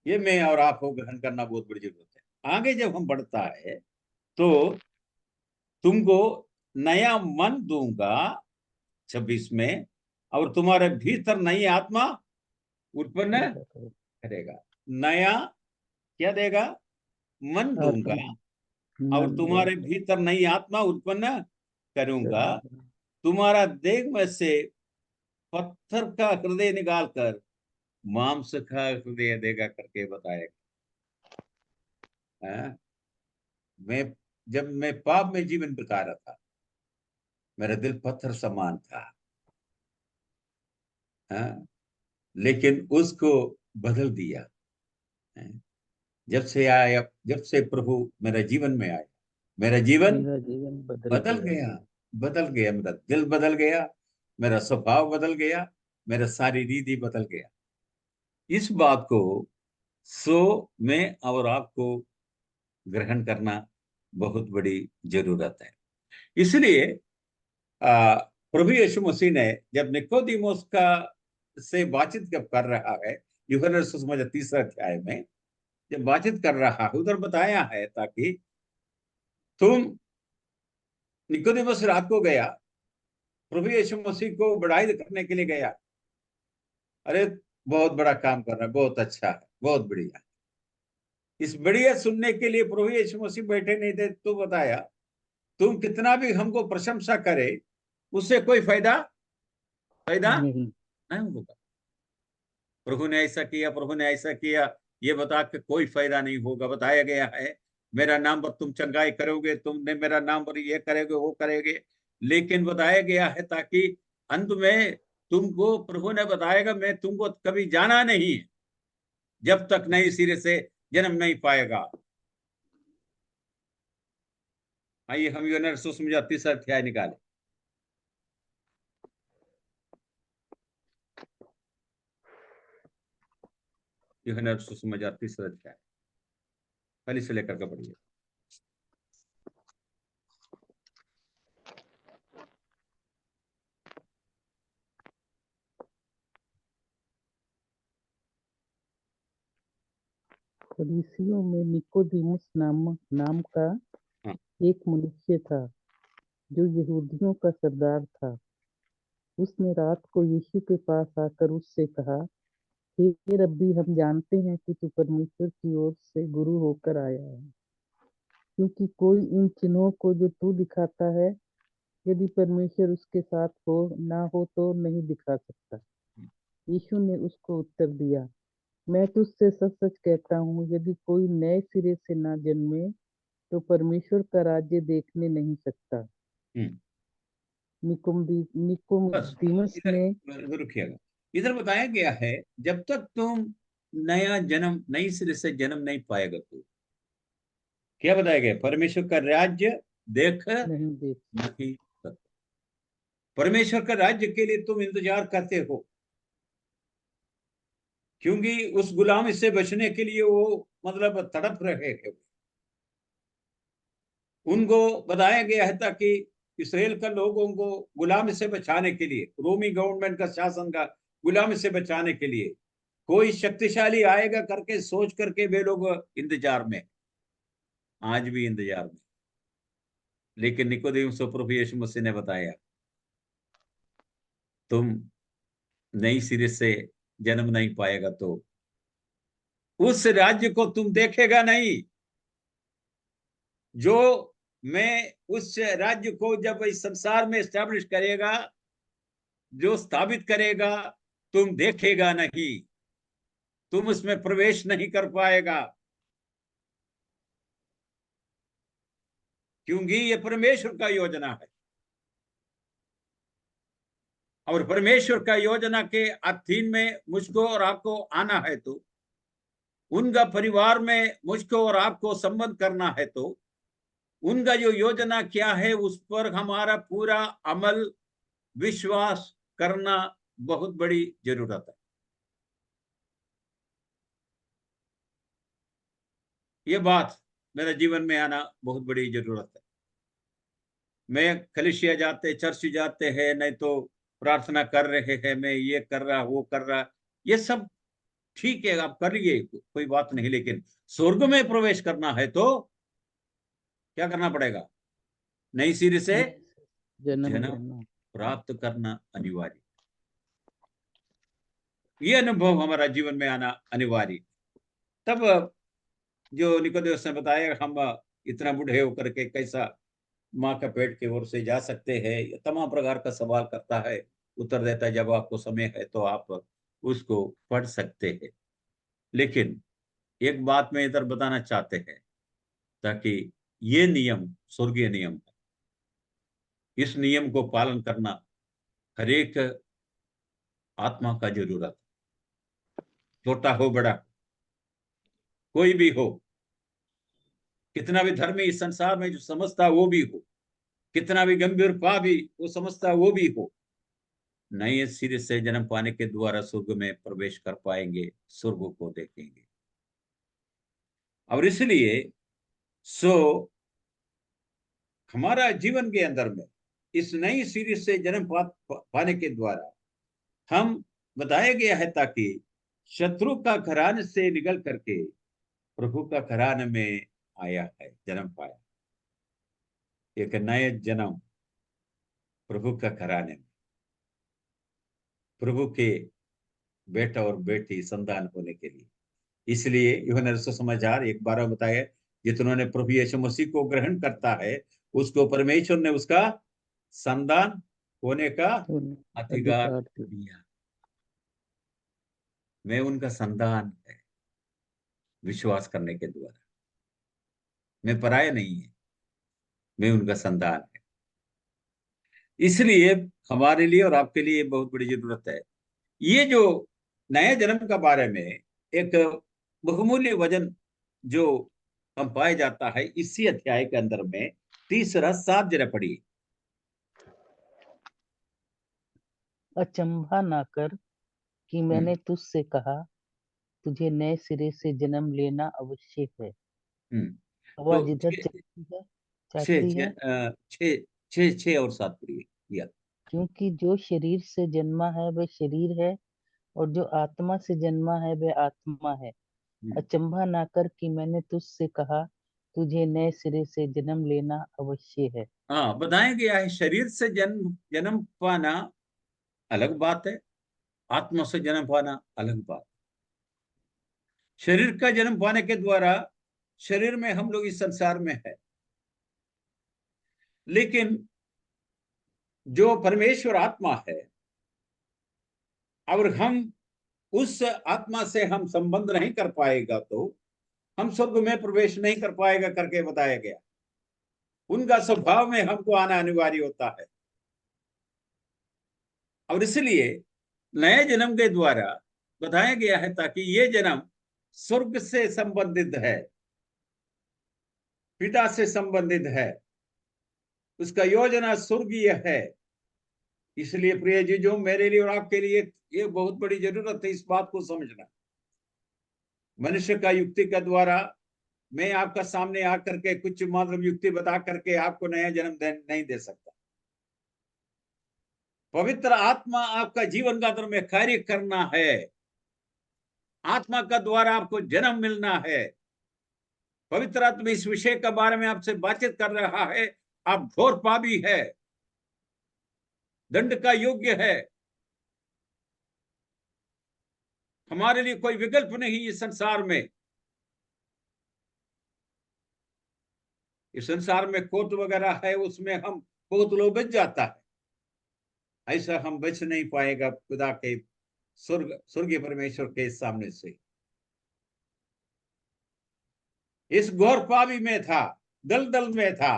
B: ये मैं और आपको ग्रहण करना बहुत बड़ी जरूरत है। आगे जब हम बढ़ता है तो तुमको नया मन दूंगा 26 में, और तुम्हारे भीतर नई आत्मा उत्पन्न करेगा। नया क्या देगा? मन दूंगा
C: आत्मा
B: और
C: मन
B: तुम्हारे
C: देगा
B: भीतर नई आत्मा उत्पन्न करूंगा।
C: करूंगा।
B: तुम्हारा देह में से पत्थर का हृदय निकालकर मांस का हृदय देगा करके बताएगा। हाँ? मैं जब मैं पाप में जीवन बिता रहा था, मेरा दिल पत्थर समान था। हाँ? लेकिन उसको बदल दिया। हाँ? जब से प्रभु मेरा जीवन में आया, मेरा जीवन
C: मेरा जीवन बदल
B: बदल
C: गया।
B: गया, बदल गया। मेरा दिल बदल गया, मेरा स्वभाव बदल गया, मेरा सारी रीति बदल गया। इस बात को में और आपको ग्रहण करना बहुत बड़ी जरूरत है। इसलिए प्रभु यीशु मसीह ने जब निकोदेमुस का से बातचीत जब कर रहा है, यूहन्ना सुसमाचार 3 अध्याय में जब बातचीत कर रहा है, उधर बताया है ताकि तुम, निकोदेमुस रात को गया, प्रभु यीशु मसीह को बड़ाई करने के लिए गया। अरे बहुत बड़ा काम कर रहा है, बहुत अच्छा है, बहुत बढ़िया। इस बढ़िया सुनने के लिए प्रभु यीशु मसीह बैठे नहीं थे। तो बताया, तुम कितना भी हमको प्रशंसा करे, उससे कोई फायदा फायदा
C: नहीं।
B: नहीं होगा। प्रभु ने ऐसा किया, प्रभु ने ऐसा किया, ये बता के कोई फायदा नहीं होगा। बताया गया है, मेरा नाम पर तुम चंगाई करोगे, तुमने मेरा नाम पर ये करोगे, वो करोगे। लेकिन बताया गया है ताकि अंत में तुमको, प्रभु ने बताएगा, मैं तुमको कभी जाना नहीं जब तक नई सिरे से जन्म नहीं पाएगा। आइए हम यूहन्ना सुसमाचार 3 अध्याय निकाले। यूहन्ना सुसमाचार 3 अध्याय पहले से लेकर के पढ़िए।
C: फरीसियों में निकोदेमुस नाम का
B: हाँ।
C: एक मनुष्य था, जो यहूदियों का सरदार था। उसने रात को यीशु के पास आकर उससे कहा, हे रब्बी, हम जानते हैं कि तू परमेश्वर की ओर से गुरु होकर आया है, क्योंकि कोई इन चिन्हों को जो तू दिखाता है, यदि परमेश्वर उसके साथ हो ना हो तो नहीं दिखा सकता। यीशु ने उसको उत्तर दिया, मैं तुझसे सच सच कहता हूँ, यदि कोई नए सिरे से ना जन्मे तो परमेश्वर का राज्य देखने नहीं सकता।
B: हम्म। बस
C: निकोदेमुस
B: इधर
C: ने
B: इधर रुकिएगा। इधर बताया गया है, जब तक तुम नया जन्म, नई सिरे से जन्म नहीं पाएगा, तो क्या बताया गया? परमेश्वर का राज्य देख
C: नहीं देख
B: नहीं सकता। परमेश्वर का राज्य के लिए तुम इंतजार करते हो, क्योंकि उस गुलामी से बचने के लिए वो मतलब तड़प रहे हैं। उनको बताया गया है ताकि इसराइल का लोगों को गुलामी से बचाने के लिए, रोमी गवर्नमेंट का शासन का गुलामी से बचाने के लिए कोई शक्तिशाली आएगा करके सोच करके वे लोग इंतजार में, आज भी इंतजार में। लेकिन निकोदेमुस को प्रभु यीशु मसीह ने बताया, तुम नई सिरे से जन्म नहीं पाएगा तो उस राज्य को तुम देखेगा नहीं, जो मैं उस राज्य को जब इस संसार में स्टैब्लिश करेगा, जो स्थापित करेगा, तुम देखेगा नहीं, तुम उसमें प्रवेश नहीं कर पाएगा, क्योंकि ये परमेश्वर का योजना है। और परमेश्वर का योजना के अधीन में मुझको और आपको आना है, तो उनका परिवार में मुझको और आपको संबंध करना है, तो उनका जो योजना क्या है उस पर हमारा पूरा अमल, विश्वास करना बहुत बड़ी जरूरत है। ये बात मेरे जीवन में आना बहुत बड़ी जरूरत है। मैं कलीसिया जाते, चर्च जाते हैं, नहीं तो प्रार्थना कर रहे हैं, मैं ये कर रहा, वो कर रहा, ये सब ठीक है, आप करिए, कोई बात नहीं। लेकिन स्वर्ग में प्रवेश करना है तो क्या करना पड़ेगा? नई सिरे से
C: जन्म
B: जन्म
C: लेना।
B: प्राप्त करना अनिवार्य। ये अनुभव हमारा जीवन में आना अनिवार्य। तब जो निकोदेमुस ने बताया, हम इतना बूढ़े होकर के कैसा माँ का पेट की ओर से जा सकते हैं, ये तमाम प्रकार का सवाल करता है। उत्तर देता है, जब आपको समय है तो आप उसको पढ़ सकते हैं। लेकिन एक बात मैं इधर बताना चाहते हैं, ताकि ये नियम स्वर्गीय नियम है, इस नियम को पालन करना हर एक आत्मा का जरूरत, छोटा हो बड़ा, कोई भी हो, कितना भी धर्मी इस संसार में जो समझता वो भी हो, कितना भी गंभीर पापी वो समझता वो भी हो, नए सिरे से जन्म पाने के द्वारा स्वर्ग में प्रवेश कर पाएंगे, स्वर्ग को देखेंगे। और इसलिए सो हमारा जीवन के अंदर में इस नई सिरे से जन्म पाने के द्वारा हम बताया गया है, ताकि शत्रु का घराने से निकल करके प्रभु का घराने में आया है, जन्म पाया, एक नए जन्म प्रभु का घराने में, प्रभु के बेटा और बेटी संतान होने के लिए। इसलिए यूहन्ना सुसमाचार 1:12 बताया, जिन्होंने प्रभु यीशु मसीह को ग्रहण करता है उसको परमेश्वर ने उसका संतान होने का अधिकार
C: अधिकार दिया।
B: दिया। मैं उनका संतान है, विश्वास करने के द्वारा। मैं पराया नहीं है, मैं उनका संतान है। इसलिए हमारे लिए और आपके लिए बहुत बड़ी जरूरत है। ये जो नए जन्म का बारे में एक बहुमूल्य वचन जो हम पाए जाता है इसी अध्याय के अंदर में, 3:7 जरा पढ़िए।
C: अचंभा ना कर कि मैंने तुझसे कहा, तुझे नए सिरे से जन्म लेना आवश्यक है।
B: हम्म। तो
C: आवाज इधर चलती है,
B: छः
C: जाती है,
B: छः छः छः छः और 7 पढ़िए या।
C: क्योंकि जो शरीर से जन्मा है वह शरीर है, और जो आत्मा से जन्मा है वह आत्मा है। अचंभा ना कर कि मैंने तुझसे कहा, तुझे नए सिरे से जन्म लेना अवश्य है।
B: हाँ, बताया गया है शरीर से जन्म जन्म पाना अलग बात है, आत्मा से जन्म पाना अलग बात। शरीर का जन्म पाने के द्वारा शरीर में हम लोग इस संसार में है, लेकिन जो परमेश्वर आत्मा है और हम उस आत्मा से हम संबंध नहीं कर पाएगा तो हम स्वर्ग में प्रवेश नहीं कर पाएगा करके बताया गया। उनका स्वभाव में हमको आना अनिवार्य होता है, और इसलिए नए जन्म के द्वारा बताया गया है ताकि ये जन्म स्वर्ग से संबंधित है, पिता से संबंधित है, उसका योजना स्वर्गीय है। इसलिए प्रिय जी, जो मेरे लिए और आपके लिए ये बहुत बड़ी जरूरत है इस बात को समझना। मनुष्य का युक्ति के द्वारा मैं आपका सामने आकर के कुछ मतलब युक्ति बता करके आपको नया जन्म नहीं दे सकता। पवित्र आत्मा आपका जीवन का अंदर में कार्य करना है, आत्मा का द्वारा आपको जन्म मिलना है। पवित्र आत्मा इस विषय के बारे में आपसे बातचीत कर रहा है। आप घोर पापी है, दंड का योग्य है, हमारे लिए कोई विकल्प नहीं इस संसार में। इस संसार में कोर्ट वगैरह है, उसमें हम बहुत लोग बच जाता है, ऐसा हम बच नहीं पाएगा खुदा के स्वर्गीय परमेश्वर के सामने से। इस घोर पापी में था, दलदल में था,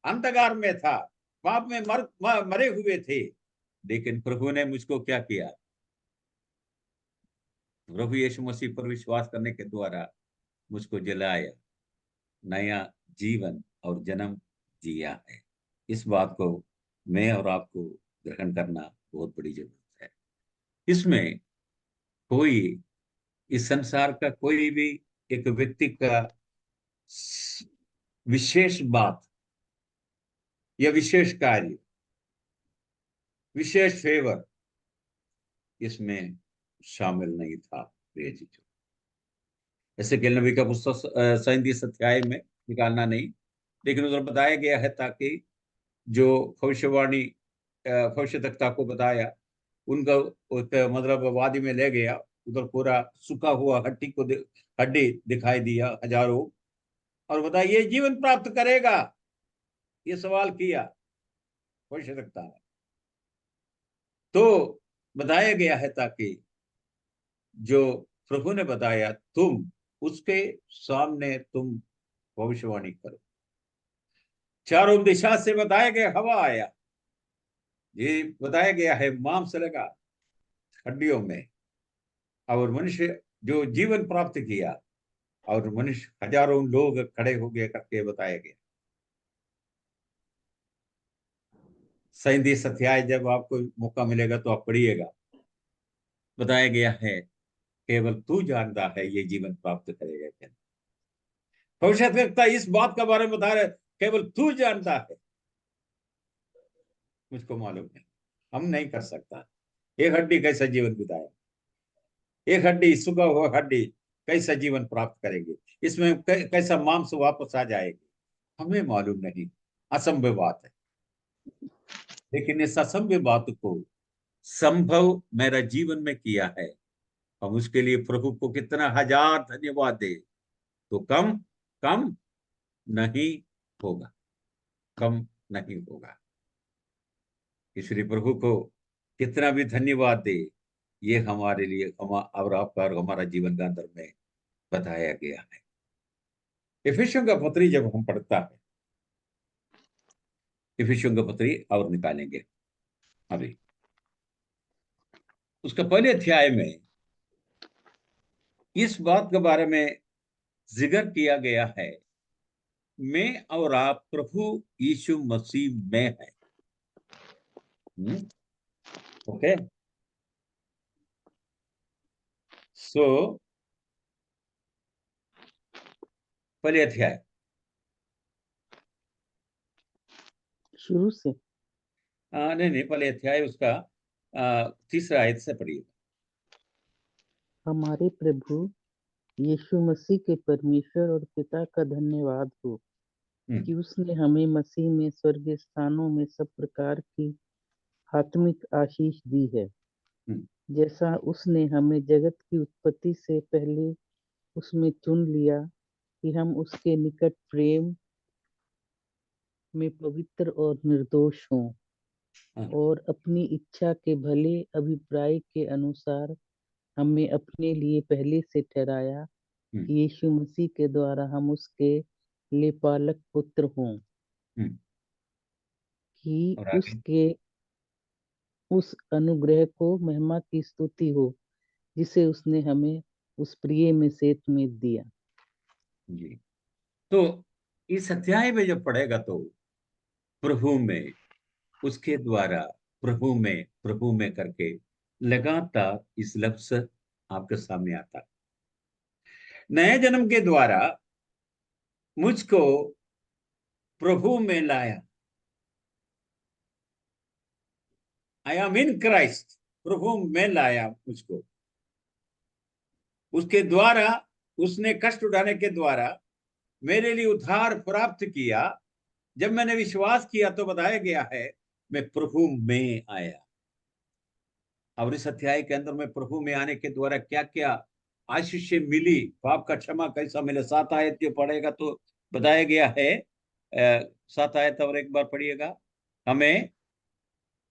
B: अंधकार में था, पाप में मरे हुए थे, लेकिन प्रभु ने मुझको क्या किया? प्रभु यीशु मसीह पर विश्वास करने के द्वारा मुझको जलाया, नया जीवन और जन्म जिया है। इस बात को मैं और आपको ग्रहण करना बहुत बड़ी जरूरत है। इसमें कोई, इस संसार का कोई भी एक व्यक्ति का विशेष बात या विशेष कार्य, विशेष फेवर इसमें शामिल नहीं था प्रिय जी। ऐसे केल नबी का पुस्तक 37 अध्याय में निकालना नहीं, लेकिन उधर बताया गया है ताकि जो भविष्यवाणी भविष्यवक्ता को बताया उनका मतलब वादी में ले गया, उधर पूरा सूखा हुआ हड्डी दिखाई दिया हजारों, और बताया ये जीवन प्राप्त करेगा, ये सवाल किया भविष्यवक्ता ने। तो बताया गया है ताकि जो प्रभु ने बताया तुम उसके सामने तुम भविष्यवाणी करो। चारों दिशा से बताया गया हवा आया, ये बताया गया है मांस लगा हड्डियों में, और मनुष्य जो जीवन प्राप्त किया, और मनुष्य हजारों लोग खड़े हो गए करके बताया गया। 37 अध्याय जब आपको मौका मिलेगा तो आप पढ़िएगा। बताया गया है केवल तू जानता है ये जीवन प्राप्त करेगा क्या। भविष्यवक्ता इस बात के बारे में बता रहे, केवल तू जानता है, मुझको मालूम है, हम नहीं कर सकता। एक हड्डी कैसा जीवन बिताए, एक हड्डी सुबह हुआ हड्डी कैसा जीवन प्राप्त करेंगे, इसमें कैसा मांस वापस आ जाएगी, हमें मालूम नहीं। असंभव बात है, लेकिन इस असंभव बात को संभव मेरा जीवन में किया है। हम उसके लिए प्रभु को कितना हजार धन्यवाद दे तो कम कम नहीं होगा, कम नहीं होगा। इसलिए प्रभु को कितना भी धन्यवाद दे, ये हमारे लिए और आपका और हमारा जीवन के अंदर में बताया गया है। इफिसियों का पत्री जब हम पढ़ता है, इफिसियों का पत्री और निकालेंगे अभी, उसका पहले अध्याय में इस बात के बारे में जिक्र किया गया है, मैं और आप प्रभु यीशु मसीह में है। ओके, सो पहले अध्याय
C: शुरू से
B: नहीं, पहले अध्याय उसका तीसरा आयत से पढ़िए।
C: हमारे प्रभु यीशु मसीह के परमेश्वर और पिता का धन्यवाद हो कि उसने हमें मसीह में स्वर्गीय स्थानों में सब प्रकार की आत्मिक आशीष दी है।
B: हम्म।
C: जैसा उसने हमें जगत की उत्पत्ति से पहले उसमें चुन लिया कि हम उसके निकट प्रेम में पवित्र और निर्दोष हों,
B: हाँ।
C: और अपनी इच्छा के भले अभिप्राय के अनुसार हमें अपने लिए पहले से ठहराया
B: हम्म।
C: कि यीशु मसीह के द्वारा हम उसके लिए पालक पुत्र हों,
B: हम्म।
C: कि
B: और आगे।
C: उसके उस अनुग्रह को महिमा की स्तुति हो जिसे उसने हमें उस प्रिय में सेत में दिया।
B: जी। तो इस अध्याय में जब पढ़ेगा तो प्रभु में, उसके द्वारा, प्रभु में करके लगातार इस लफ्ज आपके सामने आता है। नए जन्म के द्वारा मुझको प्रभु में लाया। आई एम इन क्राइस्ट, प्रभु में लाया मुझको। उसके द्वारा, उसने कष्ट उठाने के द्वारा मेरे लिए उद्धार प्राप्त किया। जब मैंने विश्वास किया तो बताया गया है मैं प्रभु में आया। और इस अध्याय के अंदर में प्रभु में आने के द्वारा क्या क्या आशीष मिली, पाप का क्षमा कैसा मिले, 7 आयत जो पढ़ेगा तो बताया गया है। 7 आयत और एक बार पढ़िएगा। हमें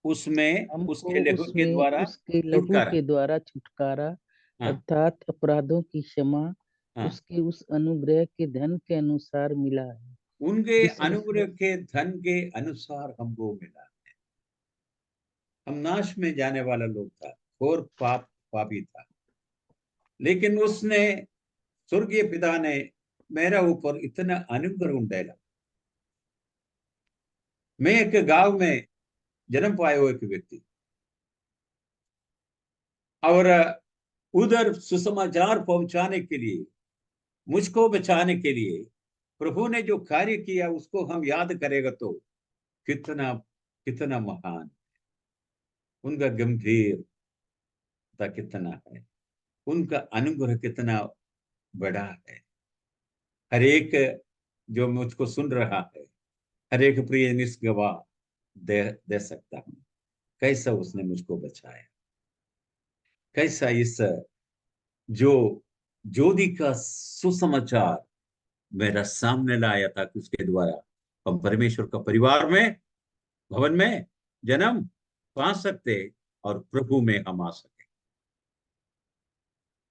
B: उसमें
C: हमको
B: उसके लहू के
C: उसमें
B: द्वारा
C: उसके लहू
B: छुटकारा।
C: के द्वारा छुटकारा,
B: हाँ।
C: अर्थात अपराधों की क्षमा,
B: हाँ।
C: उसके उस अनुग्रह के धन के अनुसार मिला है
B: उनके
C: जिसे उसने।
B: अनुग्रह के धन के अनुसार हमको मिला। हम नाश में जाने वाला लोग था और पापी था, लेकिन उसने, स्वर्गीय पिता ने मेरा ऊपर इतना अनुग्रह उंडेला। मैं एक गांव में जन्म पाया हुआ एक व्यक्ति, और उधर सुसमाचार पहुंचाने के लिए, मुझको बचाने के लिए प्रभु ने जो कार्य किया उसको हम याद करेगा तो कितना कितना महान, उनका गंभीरता कितना है, उनका अनुग्रह कितना बड़ा है। हर एक जो मुझको सुन रहा है, हर एक प्रिय निष्गवाह दे सकता हूं कैसा उसने मुझको बचाया, कैसा इस जो ज्योति का सुसमाचार मेरा सामने लाया था कि उसके द्वारा हम परमेश्वर का परिवार में, भवन में जन्म पा सकते और प्रभु में हम आ सके।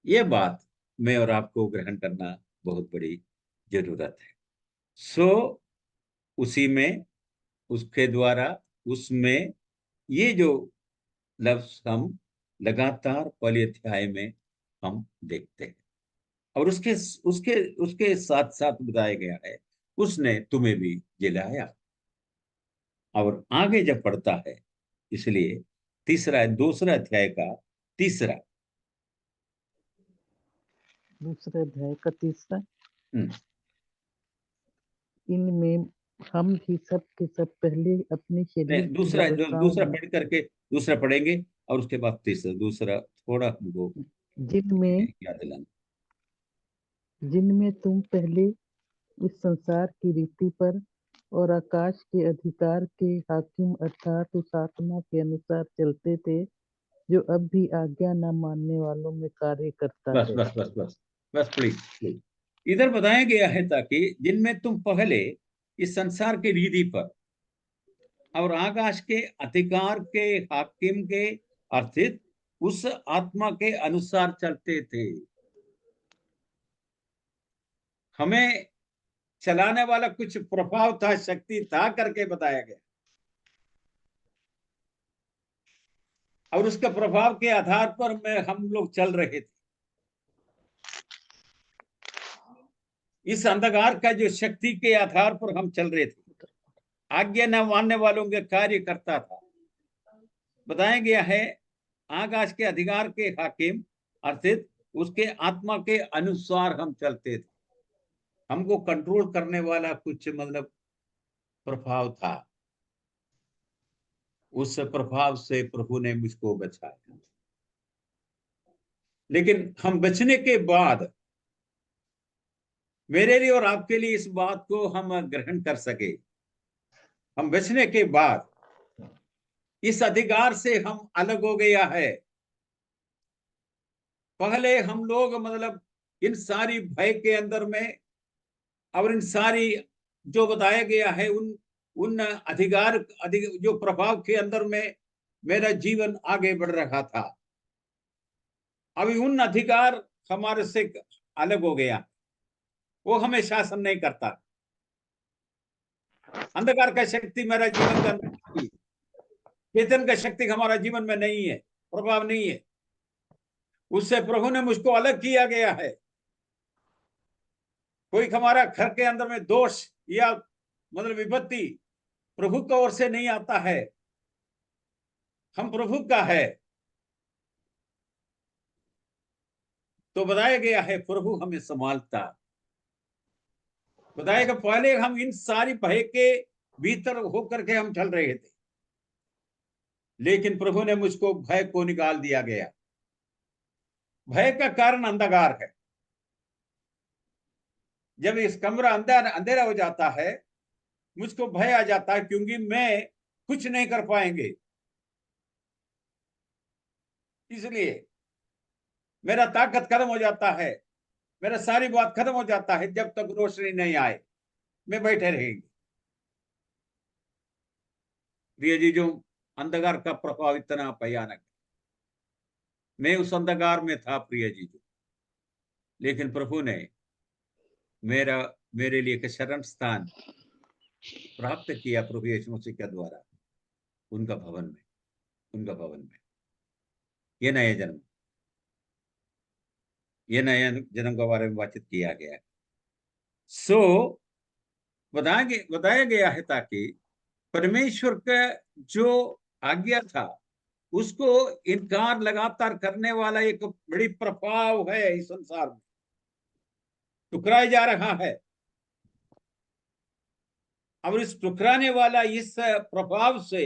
B: ये बात मैं और आपको ग्रहण करना बहुत बड़ी जरूरत है। सो उसी में, उसके द्वारा, उसमें, ये जो लफ्ज हम लगातार पहले अध्याय में हम देखते हैं। और उसके उसके उसके साथ साथ बताया गया है उसने तुम्हें भी जिलाया। और आगे जब पढ़ता है, इसलिए तीसरा, दूसरा अध्याय का तीसरा।
C: दूसरे अध्याय का तीसरा,
B: हम्म।
C: इनमें हम भी सब के सब पहले अपने शरीर की
B: दूसरा जो
C: लालसाओं
B: दूसरा
C: में
B: पढ़ करके दूसरा पढ़ेंगे और उसके बाद तीसरा, दूसरा थोड़ा हमको
C: जिनमें
B: याद दिलाना।
C: जिनमें तुम पहले इस संसार की रीति पर और आकाश के अधिकार के हाकिम अर्थात उस आत्मा के अनुसार चलते थे जो अब भी आज्ञा न मानने वालों में कार्य करता
B: बस
C: है।
B: बस बस बस बस, प्लीज प्लीज। इधर बताया गया है ताकि जिनमें तुम पहले इस संसार की रीति पर और आकाश के अधिकार के हाकिम के अर्थित उस आत्मा के अनुसार चलते थे। हमें चलाने वाला कुछ प्रभाव था, शक्ति था करके बताया गया, और उसके प्रभाव के आधार पर में हम लोग चल रहे थे। इस अंधकार का जो शक्ति के आधार पर हम चल रहे थे, आज्ञा न मानने वालों के कार्य करता था। बताया गया है आकाश के अधिकार के हाकिम अर्थात उसके आत्मा के अनुसार हम चलते थे। हमको कंट्रोल करने वाला कुछ मतलब प्रभाव था, उस प्रभाव से प्रभु ने मुझको बचाया। लेकिन हम बचने के बाद, मेरे लिए और आपके लिए इस बात को हम ग्रहण कर सके, हम बचने के बाद इस अधिकार से हम अलग हो गया है। पहले हम लोग मतलब इन सारी भय के अंदर में और इन सारी जो बताया गया है उन उन जो प्रभाव के अंदर में मेरा जीवन आगे बढ़ रहा था। अभी उन अधिकार हमारे से अलग हो गया, वो हमें शासन नहीं करता। अंधकार का शक्ति मेरा जीवन का नहीं, चेतन का शक्ति हमारा जीवन में नहीं है, प्रभाव नहीं है। उससे प्रभु ने मुझको अलग किया गया है। कोई हमारा घर के अंदर में दोष या मतलब विपत्ति प्रभु की ओर से नहीं आता है, हम प्रभु का है। तो बताया गया है प्रभु हमें संभालता। बताया कि पहले हम इन सारी भय के भीतर होकर के हम चल रहे थे, लेकिन प्रभु ने मुझको भय को निकाल दिया गया। भय का कारण अंधकार है। जब इस कमरा अंधेरा हो जाता है, मुझको भय आ जाता है, क्योंकि मैं कुछ नहीं कर पाएंगे। इसलिए मेरा ताकत खत्म हो जाता है, मेरा सारी बात खत्म हो जाता है। जब तक रोशनी नहीं आए मैं बैठे रहेंगे। प्रिय जी, जो अंधकार का प्रभाव इतना भयानक है, मैं उस अंधकार में था प्रिय जी, लेकिन प्रभु ने मेरे लिए एक शरण स्थान प्राप्त किया प्रभु यीशु मसीह के द्वारा, उनका भवन में ये नए जन्म, ये नए जन्म के बारे में बातचीत किया गया है। सो बताया गया है ताकि परमेश्वर का जो आज्ञा था उसको इनकार लगातार करने वाला एक बड़ी प्रभाव है इस संसार में, टुकराया जा रहा है। और इस टुकराने वाला इस प्रभाव से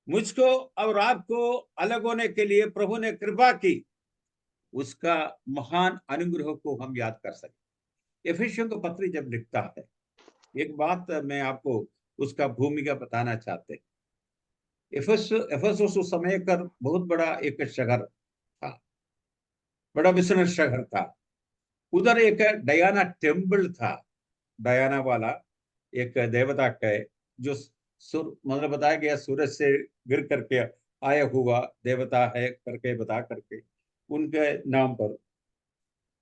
B: मुझको और आपको अलग होने के लिए प्रभु ने कृपा की, उसका महान अनुग्रह को हम याद कर सके। एफेसियों का पत्री जब लिखता है, एक बात मैं आपको उसका भूमिका बताना चाहते। एफेसुस उस समय का बहुत बड़ा एक शहर था, बड़ा बिजनेस शहर था। उधर एक डयाना टेम्पल था। डयाना वाला एक देवता का जो मतलब बताया गया सूरज से गिर करके आया हुआ देवता है करके बता करके उनके नाम पर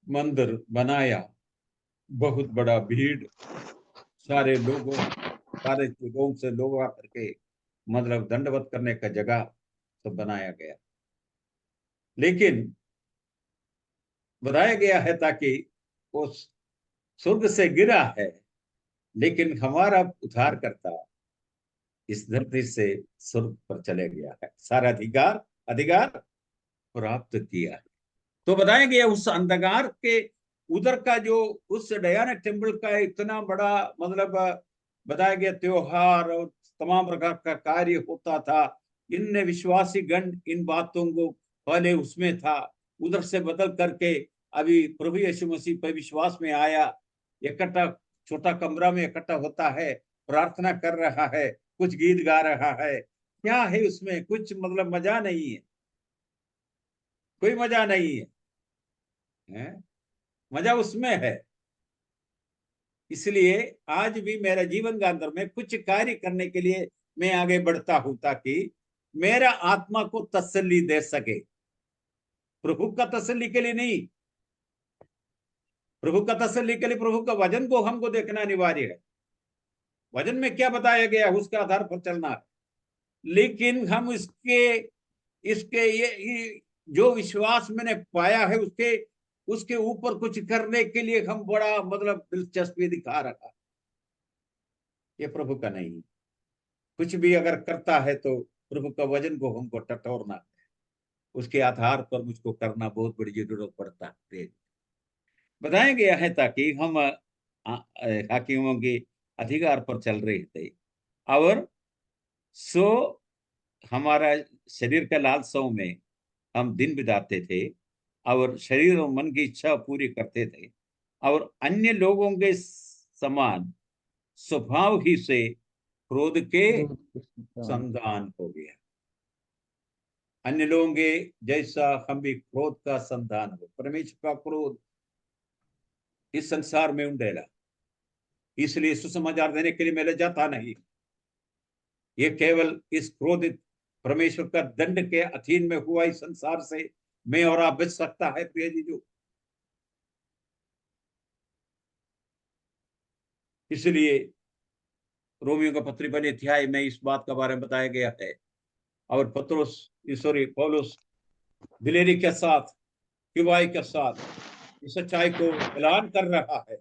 B: मंदिर बनाया। बहुत बड़ा भीड़, सारे लोगों से लोग आकर के मतलब दंडवत करने का जगह सब बनाया गया। लेकिन बताया गया है ताकि वो स्वर्ग से गिरा है, लेकिन हमारा उद्धार करता इस धरती से स्वर्ग पर चले गया है, सारा अधिकार प्राप्त किया है। तो बताया गया उस अंधकार के उधर का जो उस डयाना टेम्पल का इतना बड़ा मतलब बताया गया त्योहार और तमाम प्रकार का कार्य होता था। इन विश्वासी गण इन बातों को पहले उसमें था, उधर से बदल करके अभी प्रभु यीशु मसीह पर विश्वास में आया। इकट्ठा छोटा कमरा में इकट्ठा होता है, प्रार्थना कर रहा है, कुछ गीत गा रहा है। क्या है उसमें? कुछ मतलब मजा नहीं है, कोई मजा नहीं है, मजा उसमें है। इसलिए आज भी मेरा जीवन के अंदर में कुछ कार्य करने के लिए मैं आगे बढ़ता हूं, ताकि मेरा आत्मा को तसल्ली दे सके। प्रभु का तसल्ली के लिए नहीं, प्रभु का तसल्ली के लिए प्रभु का वचन को हमको देखना अनिवार्य है। वचन में क्या बताया गया उसके आधार पर चलना है। लेकिन हम इसके इसके ये जो विश्वास मैंने पाया है उसके ऊपर कुछ करने के लिए हम बड़ा मतलब दिलचस्पी दिखा रहा, ये प्रभु का नहीं। कुछ भी अगर करता है तो प्रभु का वचन को हमको टटोरना है, उसके आधार पर मुझको करना बहुत बड़ी जरूरत पड़ता है। बताया गया है ताकि हम हाकिमों के अधिकार पर चल रहे थे और सो हमारा शरीर का लालसाओं में हम दिन बिताते थे और शरीर और मन की इच्छा पूरी करते थे और अन्य लोगों के समान स्वभाव ही से क्रोध के संतान हो गया। अन्य लोगों के जैसा हम भी क्रोध का संतान हो। परमेश्वर का क्रोध इस संसार में उंडेला, इसलिए सुसमाचार देने के लिए मैं लजाता नहीं। ये केवल इस क्रोधित परमेश्वर का दंड के अधीन में हुआ इस संसार से मैं और आप बच सकता है प्रिय जी। जो इसलिए रोमियो का पत्री पहले अध्याय में इस बात का बारे में बताया गया है, और पत्रोस सॉरी पौलुस दिलेरी के साथ, गवाही के साथ इस सच्चाई को ऐलान कर रहा है।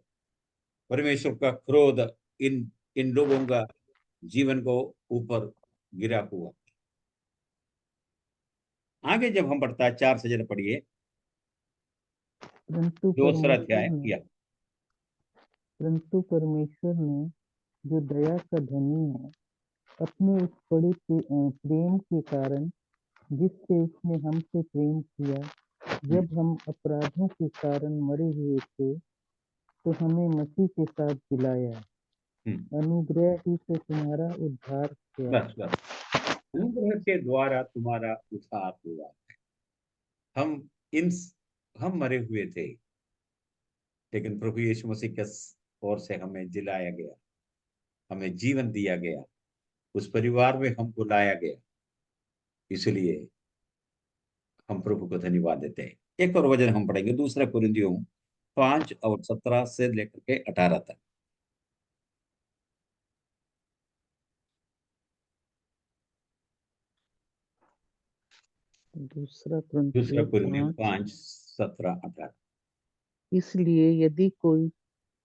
B: परमेश्वर का क्रोध इन इन लोगों का जीवन को ऊपर गिरा हुआ। आगे जब हम पढ़ता है 4 से जरा पढ़िए,
C: परंतु
B: दूसरा
C: परमेश्वर
B: अध्याय
C: ने
B: किया।
C: परंतु परमेश्वर ने जो दया का धनी है, अपने उस बड़े प्रेम के कारण जिससे उसने हमसे प्रेम किया, जब हम अपराधों के कारण मरे हुए थे, तो हमें मसीह के साथ जिलाया। अनुग्रह ही से तुम्हारा उद्धार किया।
B: बस बस, अनुग्रह के द्वारा तुम्हारा उद्धार हुआ। हम इन हम मरे हुए थे, लेकिन प्रभु यीशु मसीह के ओर से हमें जिलाया गया, हमें जीवन दिया गया, उस परिवार में हमको लाया गया। इसलिए हम प्रभु को धन्यवाद देते हैं। एक और वचन हम पढ़ेंगे, दूसरा कुरिन्थियों 5 और 17 से लेकर के 18 तक।
C: दूसरा
B: दूसरा
C: कुरिन्थियों
B: कुरिन्थियों
C: 5।
B: 5 17 18।
C: इसलिए यदि कोई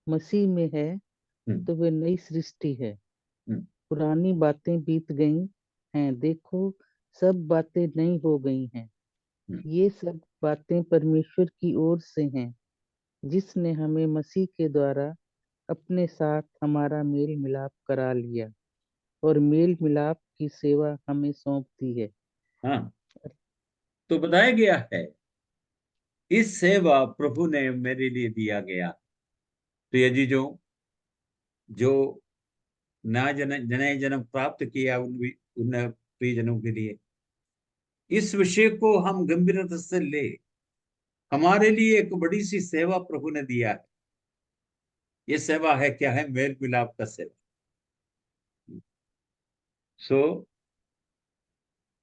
C: मसीह में है,
B: हम्म
C: तो वे नई सृष्टि है।
B: हम्म
C: पुरानी बातें बीत गई हैं, देखो सब बातें नई हो गई हैं।
B: हम्म।
C: ये सब बातें परमेश्वर की ओर से हैं, जिसने हमें मसीह के द्वारा अपने साथ हमारा मेल मिलाप करा लिया और मेल मिलाप की सेवा हमें सौंप दी है।
B: हाँ, तो बताया गया है इस सेवा प्रभु ने मेरे लिए दिया गया। तो यदि जो जो नए जन्म प्राप्त किया उन प्रियजनों के लिए इस विषय को हम गंभीरता से ले। हमारे लिए एक बड़ी सी सेवा प्रभु ने दिया है। ये सेवा है क्या है? मेल मिलाप का सेवा। सो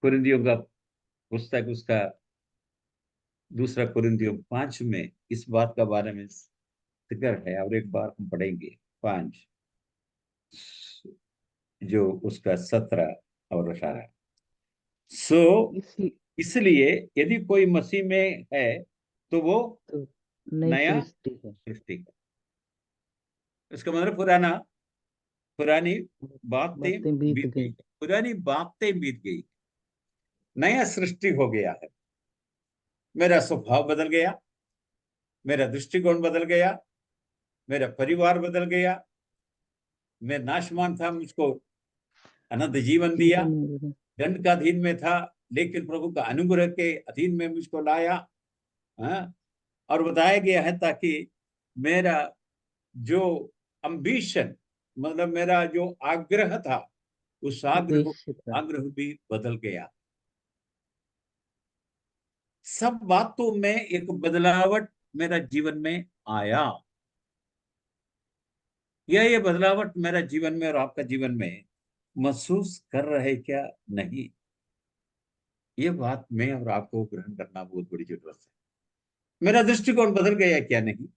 B: कुरिन्थियों का पुस्तक उसका दूसरा कुरिन्थियों 5 में इस बात का बारे में जिक्र है, और एक बार हम पढ़ेंगे 5 जो उसका 17 और 18। सो
C: इसी
B: इसलिए यदि कोई मसीह में है तो वो
C: तो नई
B: नया
C: सृष्टि है।
B: सृष्टि है। इसका मतलब पुरानी बातें
C: बातें बीत
B: बीत गई,
C: गई।
B: पुरानी बातें बीत गई, नया सृष्टि हो गया है। मेरा स्वभाव बदल गया, मेरा दृष्टिकोण बदल गया, मेरा परिवार बदल गया। मैं नाशवान था, मुझको अनंत जीवन दिया।
C: जीवन मिल
B: दंड का अधीन में था, लेकिन प्रभु का अनुग्रह के अधीन में मुझको लाया। हाँ? और बताया गया है ताकि मेरा जो अम्बिशन, मतलब मेरा जो आग्रह था, उस
C: उद्देश्य था।
B: आग्रह भी बदल गया। सब बातों में एक बदलावट मेरा जीवन में आया। ये बदलावट मेरा जीवन में और आपका जीवन में महसूस कर रहे क्या? नहीं। ये बात मैं और आपको ग्रहण करना बहुत बड़ी जरूरत है। मेरा दृष्टिकोण बदल गया क्या? नहीं।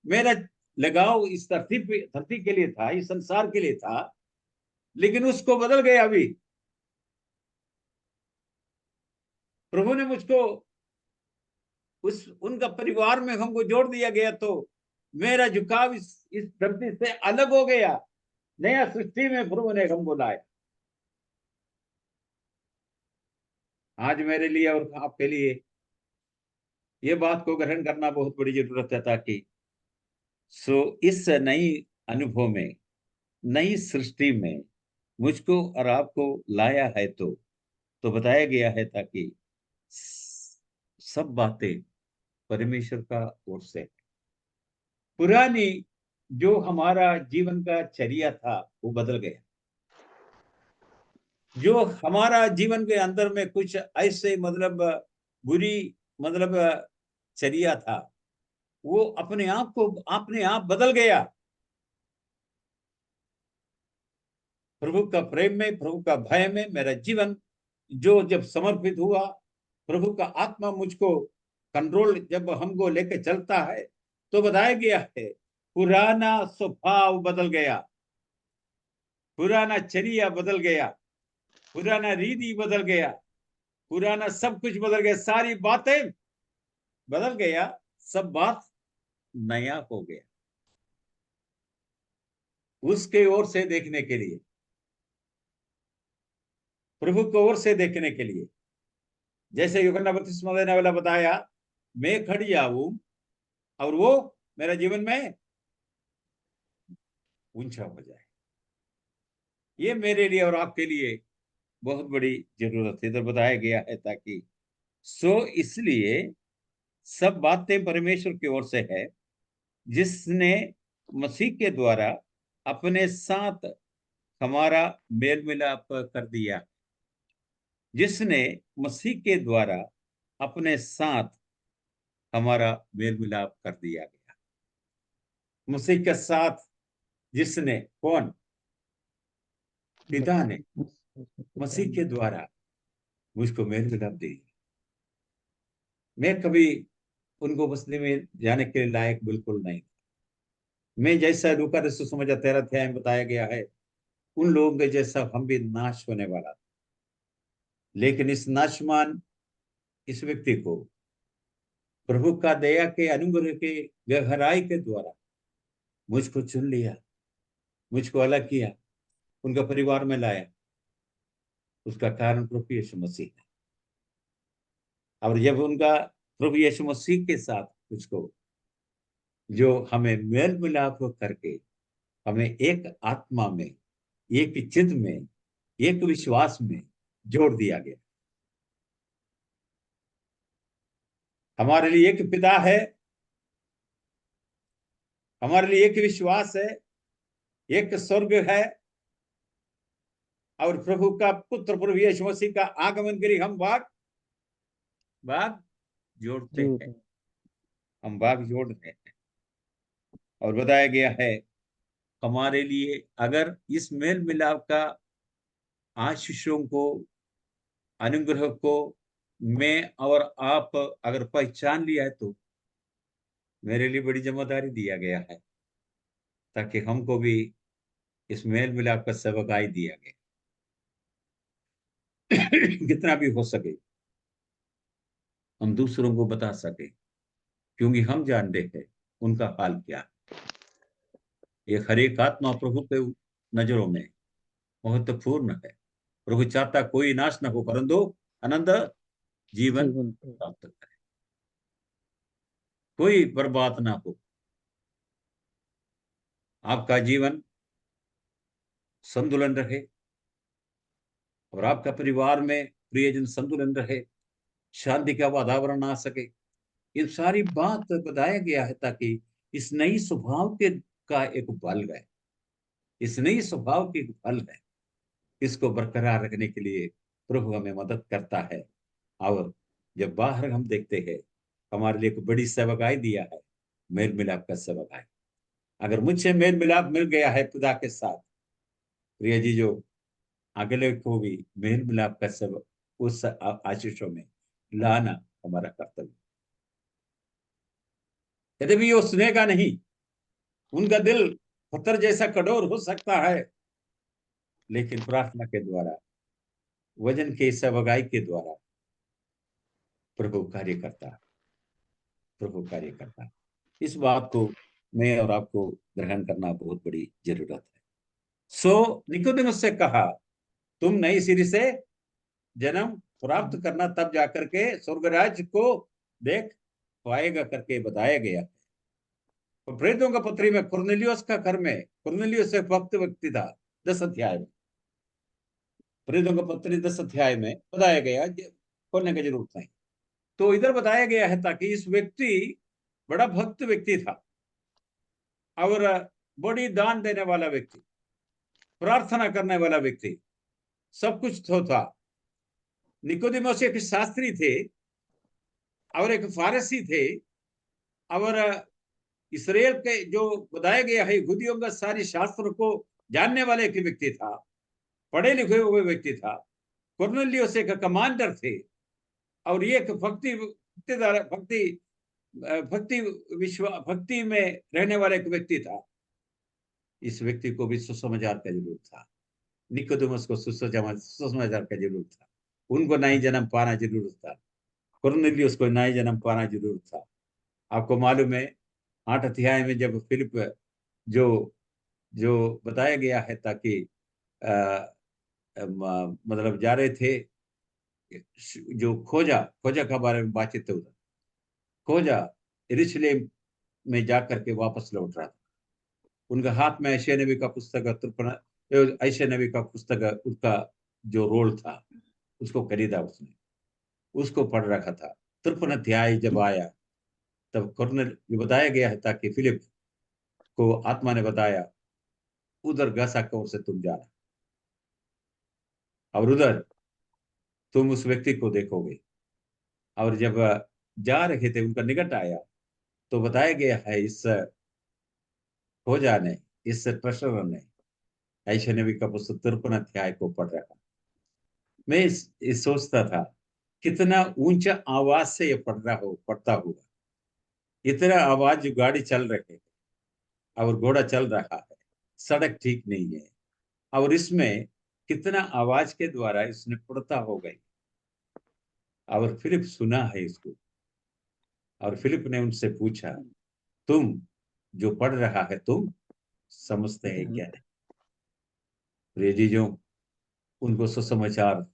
B: मेरा लगाव इस धरती के लिए था, इस संसार के लिए था, लेकिन उसको बदल गया। अभी प्रभु ने मुझको उस उनका परिवार में हमको जोड़ दिया गया, तो मेरा झुकाव इस धरती से अलग हो गया। नया सृष्टि में प्रभु ने हमको लाया। आज मेरे लिए और आपके लिए ये बात को ग्रहण करना बहुत बड़ी जरूरत है, ताकि इस नई अनुभव में, नई सृष्टि में मुझको और आपको लाया है। तो बताया गया है ताकि सब बातें परमेश्वर का ओर से, पुरानी जो हमारा जीवन का चर्या था वो बदल गया। जो हमारा जीवन के अंदर में कुछ ऐसे मतलब बुरी मतलब चर्या था, वो अपने आप बदल गया। प्रभु का प्रेम में, प्रभु का भय में मेरा जीवन जो जब समर्पित हुआ, प्रभु का आत्मा मुझको कंट्रोल जब हमको लेके चलता है, तो बताया गया है पुराना स्वभाव बदल गया, पुराना चर्या बदल गया, पुराना रीति बदल गया, पुराना सब कुछ बदल गया, सारी बातें बदल गया, सब बात नया हो गया। उसके ओर से देखने के लिए, प्रभु की ओर से देखने के लिए, जैसे यूहन्ना बपतिस्मा देने वाला बताया, मैं खड़ी आऊं और वो मेरा जीवन में ऊंचा हो जाए। ये मेरे लिए और आपके लिए बहुत बड़ी जरूरत है। इधर बताया गया है ताकि इसलिए सब बातें परमेश्वर की ओर से है, जिसने मसीह के द्वारा अपने साथ हमारा मेल मिलाप कर दिया, जिसने मसीह के द्वारा अपने साथ हमारा मेल मिलाप कर दिया गया। मसीह के साथ जिसने, कौन? पिता ने मसीह के द्वारा मुझको मेल मिलाप दी। मैं कभी उनको बसने में जाने के लायक बिल्कुल नहीं। मैं जैसा लूका रसूल समझा 13 अध्याय में बताया गया है, उन लोगों के जैसा हम भी नाश होने वाला था। लेकिन इस नाशमान इस व्यक्ति को प्रभु का दया के अनुग्रह के गहराई के द्वारा मुझको चुन लिया, मुझको अलग किया, उनका परिवार में लाया। उसका कारण प्रभु यीशु मसीह है। और जब उनका प्रभु यीशु मसीह के साथ मुझको जो हमें मेल मिलाप करके हमें एक आत्मा में, एक चित्त में, एक विश्वास में जोड़ दिया गया। हमारे लिए एक पिता है, हमारे लिए एक विश्वास है, एक स्वर्ग है, और प्रभु का पुत्र प्रभु यीशु मसीह का आगमन करी हम भाग जोड़ते हैं, हम भाग जोड़ रहे हैं। और बताया गया है हमारे लिए अगर इस मेल मिलाप का आशीषों को, अनुग्रह को मैं और आप अगर पहचान लिया है, तो मेरे लिए बड़ी जिम्मेदारी दिया गया है ताकि हमको भी इस मेल मिलाप का सबकाई दिया गया। कितना भी हो सके हम दूसरों को बता सके, क्योंकि हम जानते हैं उनका हाल क्या है। ये हर एक आत्मा प्रभु के नजरों में महत्वपूर्ण है। प्रभु चाहता कोई नाश न हो, परंतु अनंत जीवन प्राप्त करे, कोई बर्बाद ना हो। आपका जीवन संतुलन रहे और आपका परिवार में प्रियजन संतुलन रहे, शांति का वातावरण आ सके। ये सारी बात बताया गया है ताकि इस नई स्वभाव के का एक बल है, इस नई स्वभाव की फल है, इसको बरकरार रखने के लिए प्रभु हमें मदद करता है। और जब बाहर हम देखते हैं, हमारे लिए एक बड़ी सेवकाई दिया है, मेल मिलाप का सेवकाई। अगर मुझसे मेल मिलाप मिल गया है खुदा के साथ, प्रिय जी, जो अगले को भी मेल मिलाप का सेवक उस आशीषों में लाना हमारा कर्तव्य। यद्यपि वो सुनेगा नहीं, उनका दिल पत्थर जैसा कठोर हो सकता है, लेकिन प्रार्थना के द्वारा, वजन के सेवकाई के द्वारा प्रभु कार्य करता है, प्रभु कार्य करता है। इस बात को मैं और आपको ग्रहण करना बहुत बड़ी जरूरत है। निकोदेमुस से कहा, तुम नई सिरे से जन्म प्राप्त करना, तब जाकर के स्वर्ग राज्य को देख पाएगा करके बताया गया। तो प्रेरितों का पत्री में कुरनेलियुस का घर में, कुरनेलियुस एक भक्त व्यक्ति था, 10 अध्याय में, प्रेरितों का पत्री 10 अध्याय में बताया गया, खोलने की जरूरत नहीं। तो इधर बताया गया है ताकि इस व्यक्ति बड़ा भक्त व्यक्ति था और बड़ी दान देने वाला व्यक्ति, प्रार्थना करने वाला व्यक्ति, सब कुछ तो था। निकोदेमस एक शास्त्री थे और एक फारसी थे और इसराइल के जो बताया गया है यहूदियों का सारी शास्त्र को जानने वाले एक व्यक्ति था, पढ़े लिखे हुए व्यक्ति था। कुरनेलियुस एक कमांडर थे और ये एक भक्ति में रहने वाला एक व्यक्ति था। इस व्यक्ति को भी सुसमाचार का जरूरत था। निकोदेमस को सुसमाचार का जरूरत था। उनको नई जन्म पाना जरूरत था। कुरनेलियुस को नई जन्म पाना जरूरत था। आपको मालूम है 8 अध्याय में जब फिलिप जो जो बताया गया है ताकि मतलब जा रहे थे, जो खोजा का बारे में बातचीत उधर खोजा यरूशलेम में जाकर के वापस लौट रहा था। उनका हाथ में यशायाह नबी का पुस्तक यशायाह नबी का पुस्तक उसका जो रोल था उसको खरीदा, उसने उसको पढ़ रखा था। 53 अध्याय जब आया तब कुरनेल बताया गया है ताकि फिलिप को आत्मा ने बताया उधर गासा की ओर से तुम जाना और उधर तुम उस व्यक्ति को देखोगे। और जब जा रहे थे उनका निकट आया तो बताया गया है इस खोजा ने, इस ट्रेजरर ने यशायाह नबी का पुस्तक 53 अध्याय को पढ़ रहा। मैं इस सोचता था कितना ऊंचा आवाज से ये पढ़ता हुआ। इतना आवाज जो गाड़ी चल रहे है और घोड़ा चल रहा है, सड़क ठीक नहीं है और इसमें कितना आवाज के द्वारा इसने पढ़ता हो गई। और फिलिप सुना है इसको और फिलिप ने उनसे पूछा तुम जो पढ़ रहा है तुम समझते हैं क्या नहीं? प्रिय जीजों, उनको सुसमाचार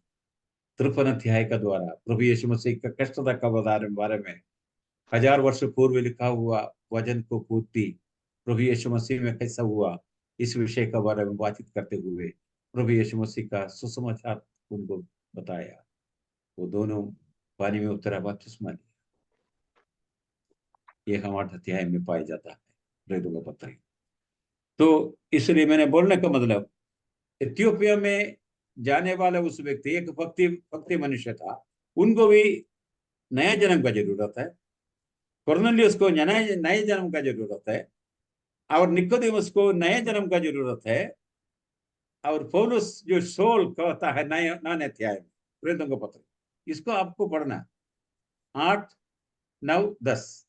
B: 53 अध्याय का द्वारा प्रभु यीशु मसीह का कष्टता का बारे में 1000 वर्ष पूर्व लिखा हुआ वचन को पूर्ति प्रभु यीशु मसीह में कैसा हुआ, इस विषय का बारे में बातचीत करते हुए प्रभु यीशु मसीह का सुसमाचार उनको बताया। वो दोनों पानी में उतरा, बपतिस्मा लिया। ये हम 8 अध्याय में पाया जाता है प्रेरितों का पत्र। तो इसलिए मैंने बोलने का मतलब, इथियोपिया में जाने वाला उस व्यक्ति एक भक्ति मनुष्य था, उनको भी नया जन्म का जरूरत है। कुरनेलियुस को नए जन्म का जरूरत है और निकोदेमुस को नए जन्म का जरूरत है। और पौलुस जो सोल कहता है नए अध्याय में प्रेरितों का पत्र, इसको आपको पढ़ना 8, 9, 10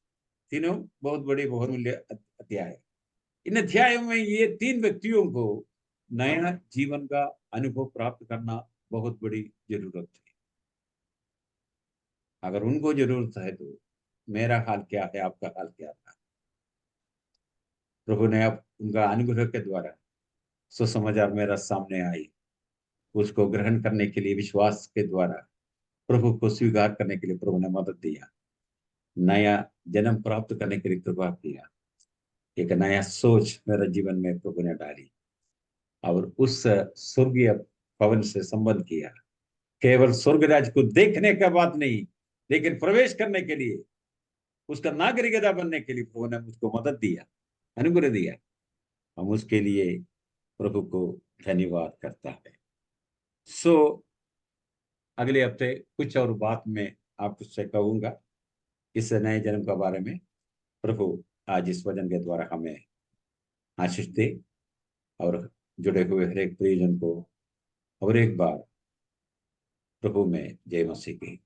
B: तीनों बहुत बड़ी बहुमूल्य अध्याय। इन अध्यायों में ये 3 व्यक्तियों को नया जीवन का अनुभव प्राप्त करना बहुत बड़ी जरूरत है। अगर उनको जरूरत है तो मेरा हाल क्या है, आपका हाल क्या था? प्रभु ने अब उनका अनुग्रह के द्वारा सुसमाचार मेरा सामने आई, उसको ग्रहण करने के लिए विश्वास के द्वारा प्रभु को स्वीकार करने के लिए प्रभु ने मदद दिया, नया जन्म प्राप्त करने के लिए कृपा किया, एक नया सोच मेरे जीवन में प्रभु ने डाली और उस स्वर्गीय भवन से संबंध किया। केवल स्वर्ग राज को देखने का बात नहीं, लेकिन प्रवेश करने के लिए, उसका नागरिकता बनने के लिए प्रभु ने मुझको मदद दिया, अनुग्रह दिया। हम उसके लिए प्रभु को धन्यवाद करता है। अगले हफ्ते कुछ और बात मैं आपसे कहूंगा इस नए जन्म के बारे में। प्रभु आज इस वचन के द्वारा हमें आशीष दे और जुड़े हुए हर एक प्रियजन को और एक बार प्रभु में जय मसीह की।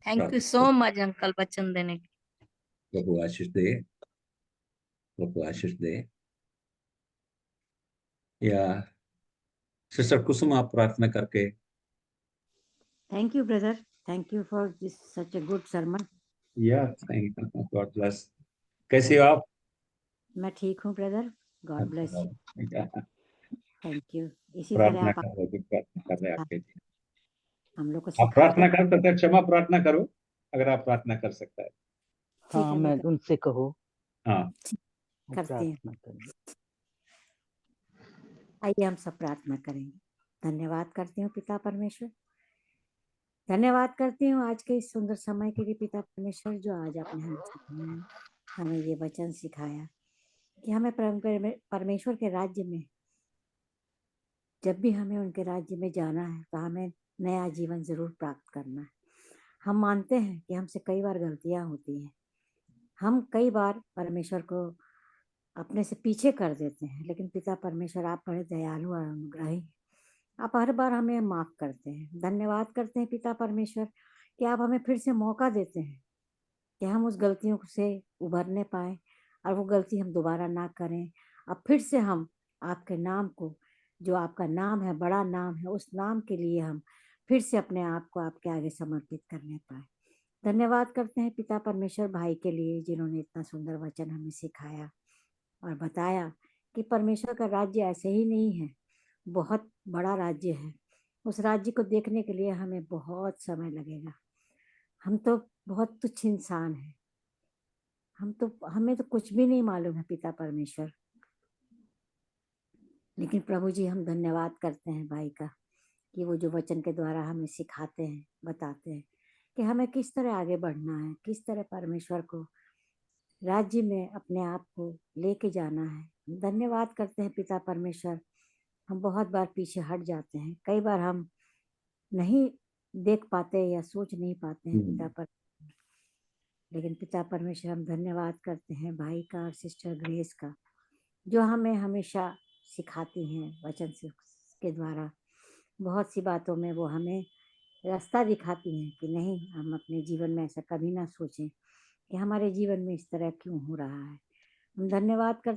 D: Thank you so much uncle वचन देने के।
B: प्रभु आशीष दे, प्रभु आशीष दे। या सिस्टर कुसुम आप प्रार्थना करके।
E: Thank you, brother. Thank you for this such a good sermon.
B: या थैंक यू, गॉड ब्लेस। कैसे हो आप?
E: मैं ठीक हूँ brother, God bless you, thank you. इसी
B: प्रार्थना
E: तरह आप
B: कर रहे आपके लिए।
E: हम लोग को
B: आप प्रार्थना
E: सिखाते।
B: कर सकते हैं, क्षमा प्रार्थना करो अगर आप प्रार्थना कर सकता है।
E: ठीक
C: हाँ,
E: है,
C: मैं उनसे कहो।
B: हाँ,
E: करते हैं।
C: प्रार्थना करें।
E: आइए हम सब प्रार्थना करेंगे। धन्यवाद करती हूँ पिता परमेश्वर, धन्यवाद करती हूँ आज के इस सुंदर समय के लिए पिता परमेश्वर, जो आज आपने हमें ये वचन सिखाया कि हमें परमेश्वर के राज्य में, जब भी हमें उनके राज्य में जाना है तो हमें नया जीवन जरूर प्राप्त करना है। हम मानते हैं कि हमसे कई बार गलतियां होती हैं, हम कई बार परमेश्वर को अपने से पीछे कर देते हैं, लेकिन पिता परमेश्वर आप बड़े दयालु और अनुग्रही हैं। आप हर बार हमें माफ करते हैं। धन्यवाद करते हैं पिता परमेश्वर कि आप हमें फिर से मौका देते हैं कि हम उस गलतियों से उभरने पाए और वो गलती हम दोबारा ना करें। अब फिर से हम आपके नाम को, जो आपका नाम है, बड़ा नाम है, उस नाम के लिए हम फिर से अपने आप को आपके आगे समर्पित करने पाए। धन्यवाद करते हैं पिता परमेश्वर भाई के लिए, जिन्होंने इतना सुंदर वचन हमें सिखाया और बताया कि परमेश्वर का राज्य ऐसे ही नहीं है, बहुत बड़ा राज्य है। उस राज्य को देखने के लिए हमें बहुत समय लगेगा। हम तो बहुत तुच्छ इंसान हैं, हमें तो कुछ भी नहीं मालूम है पिता परमेश्वर। लेकिन प्रभु जी, हम धन्यवाद करते हैं भाई का कि वो जो वचन के द्वारा हमें सिखाते हैं, बताते हैं कि हमें किस तरह आगे बढ़ना है, किस तरह परमेश्वर को राज्य में अपने आप को लेके जाना है। धन्यवाद करते हैं पिता परमेश्वर। हम बहुत बार पीछे हट जाते हैं, कई बार हम नहीं देख पाते या सोच नहीं पाते हैं पिता पर, लेकिन पिता परमेश्वर हम धन्यवाद करते हैं भाई का और सिस्टर ग्रेस का, जो हमें हमेशा सिखाती हैं वचन से के द्वारा। बहुत सी बातों में वो हमें रास्ता दिखाती हैं कि नहीं, हम अपने जीवन में ऐसा कभी ना सोचें कि हमारे जीवन में इस तरह क्यों हो रहा है। हम धन्यवाद करते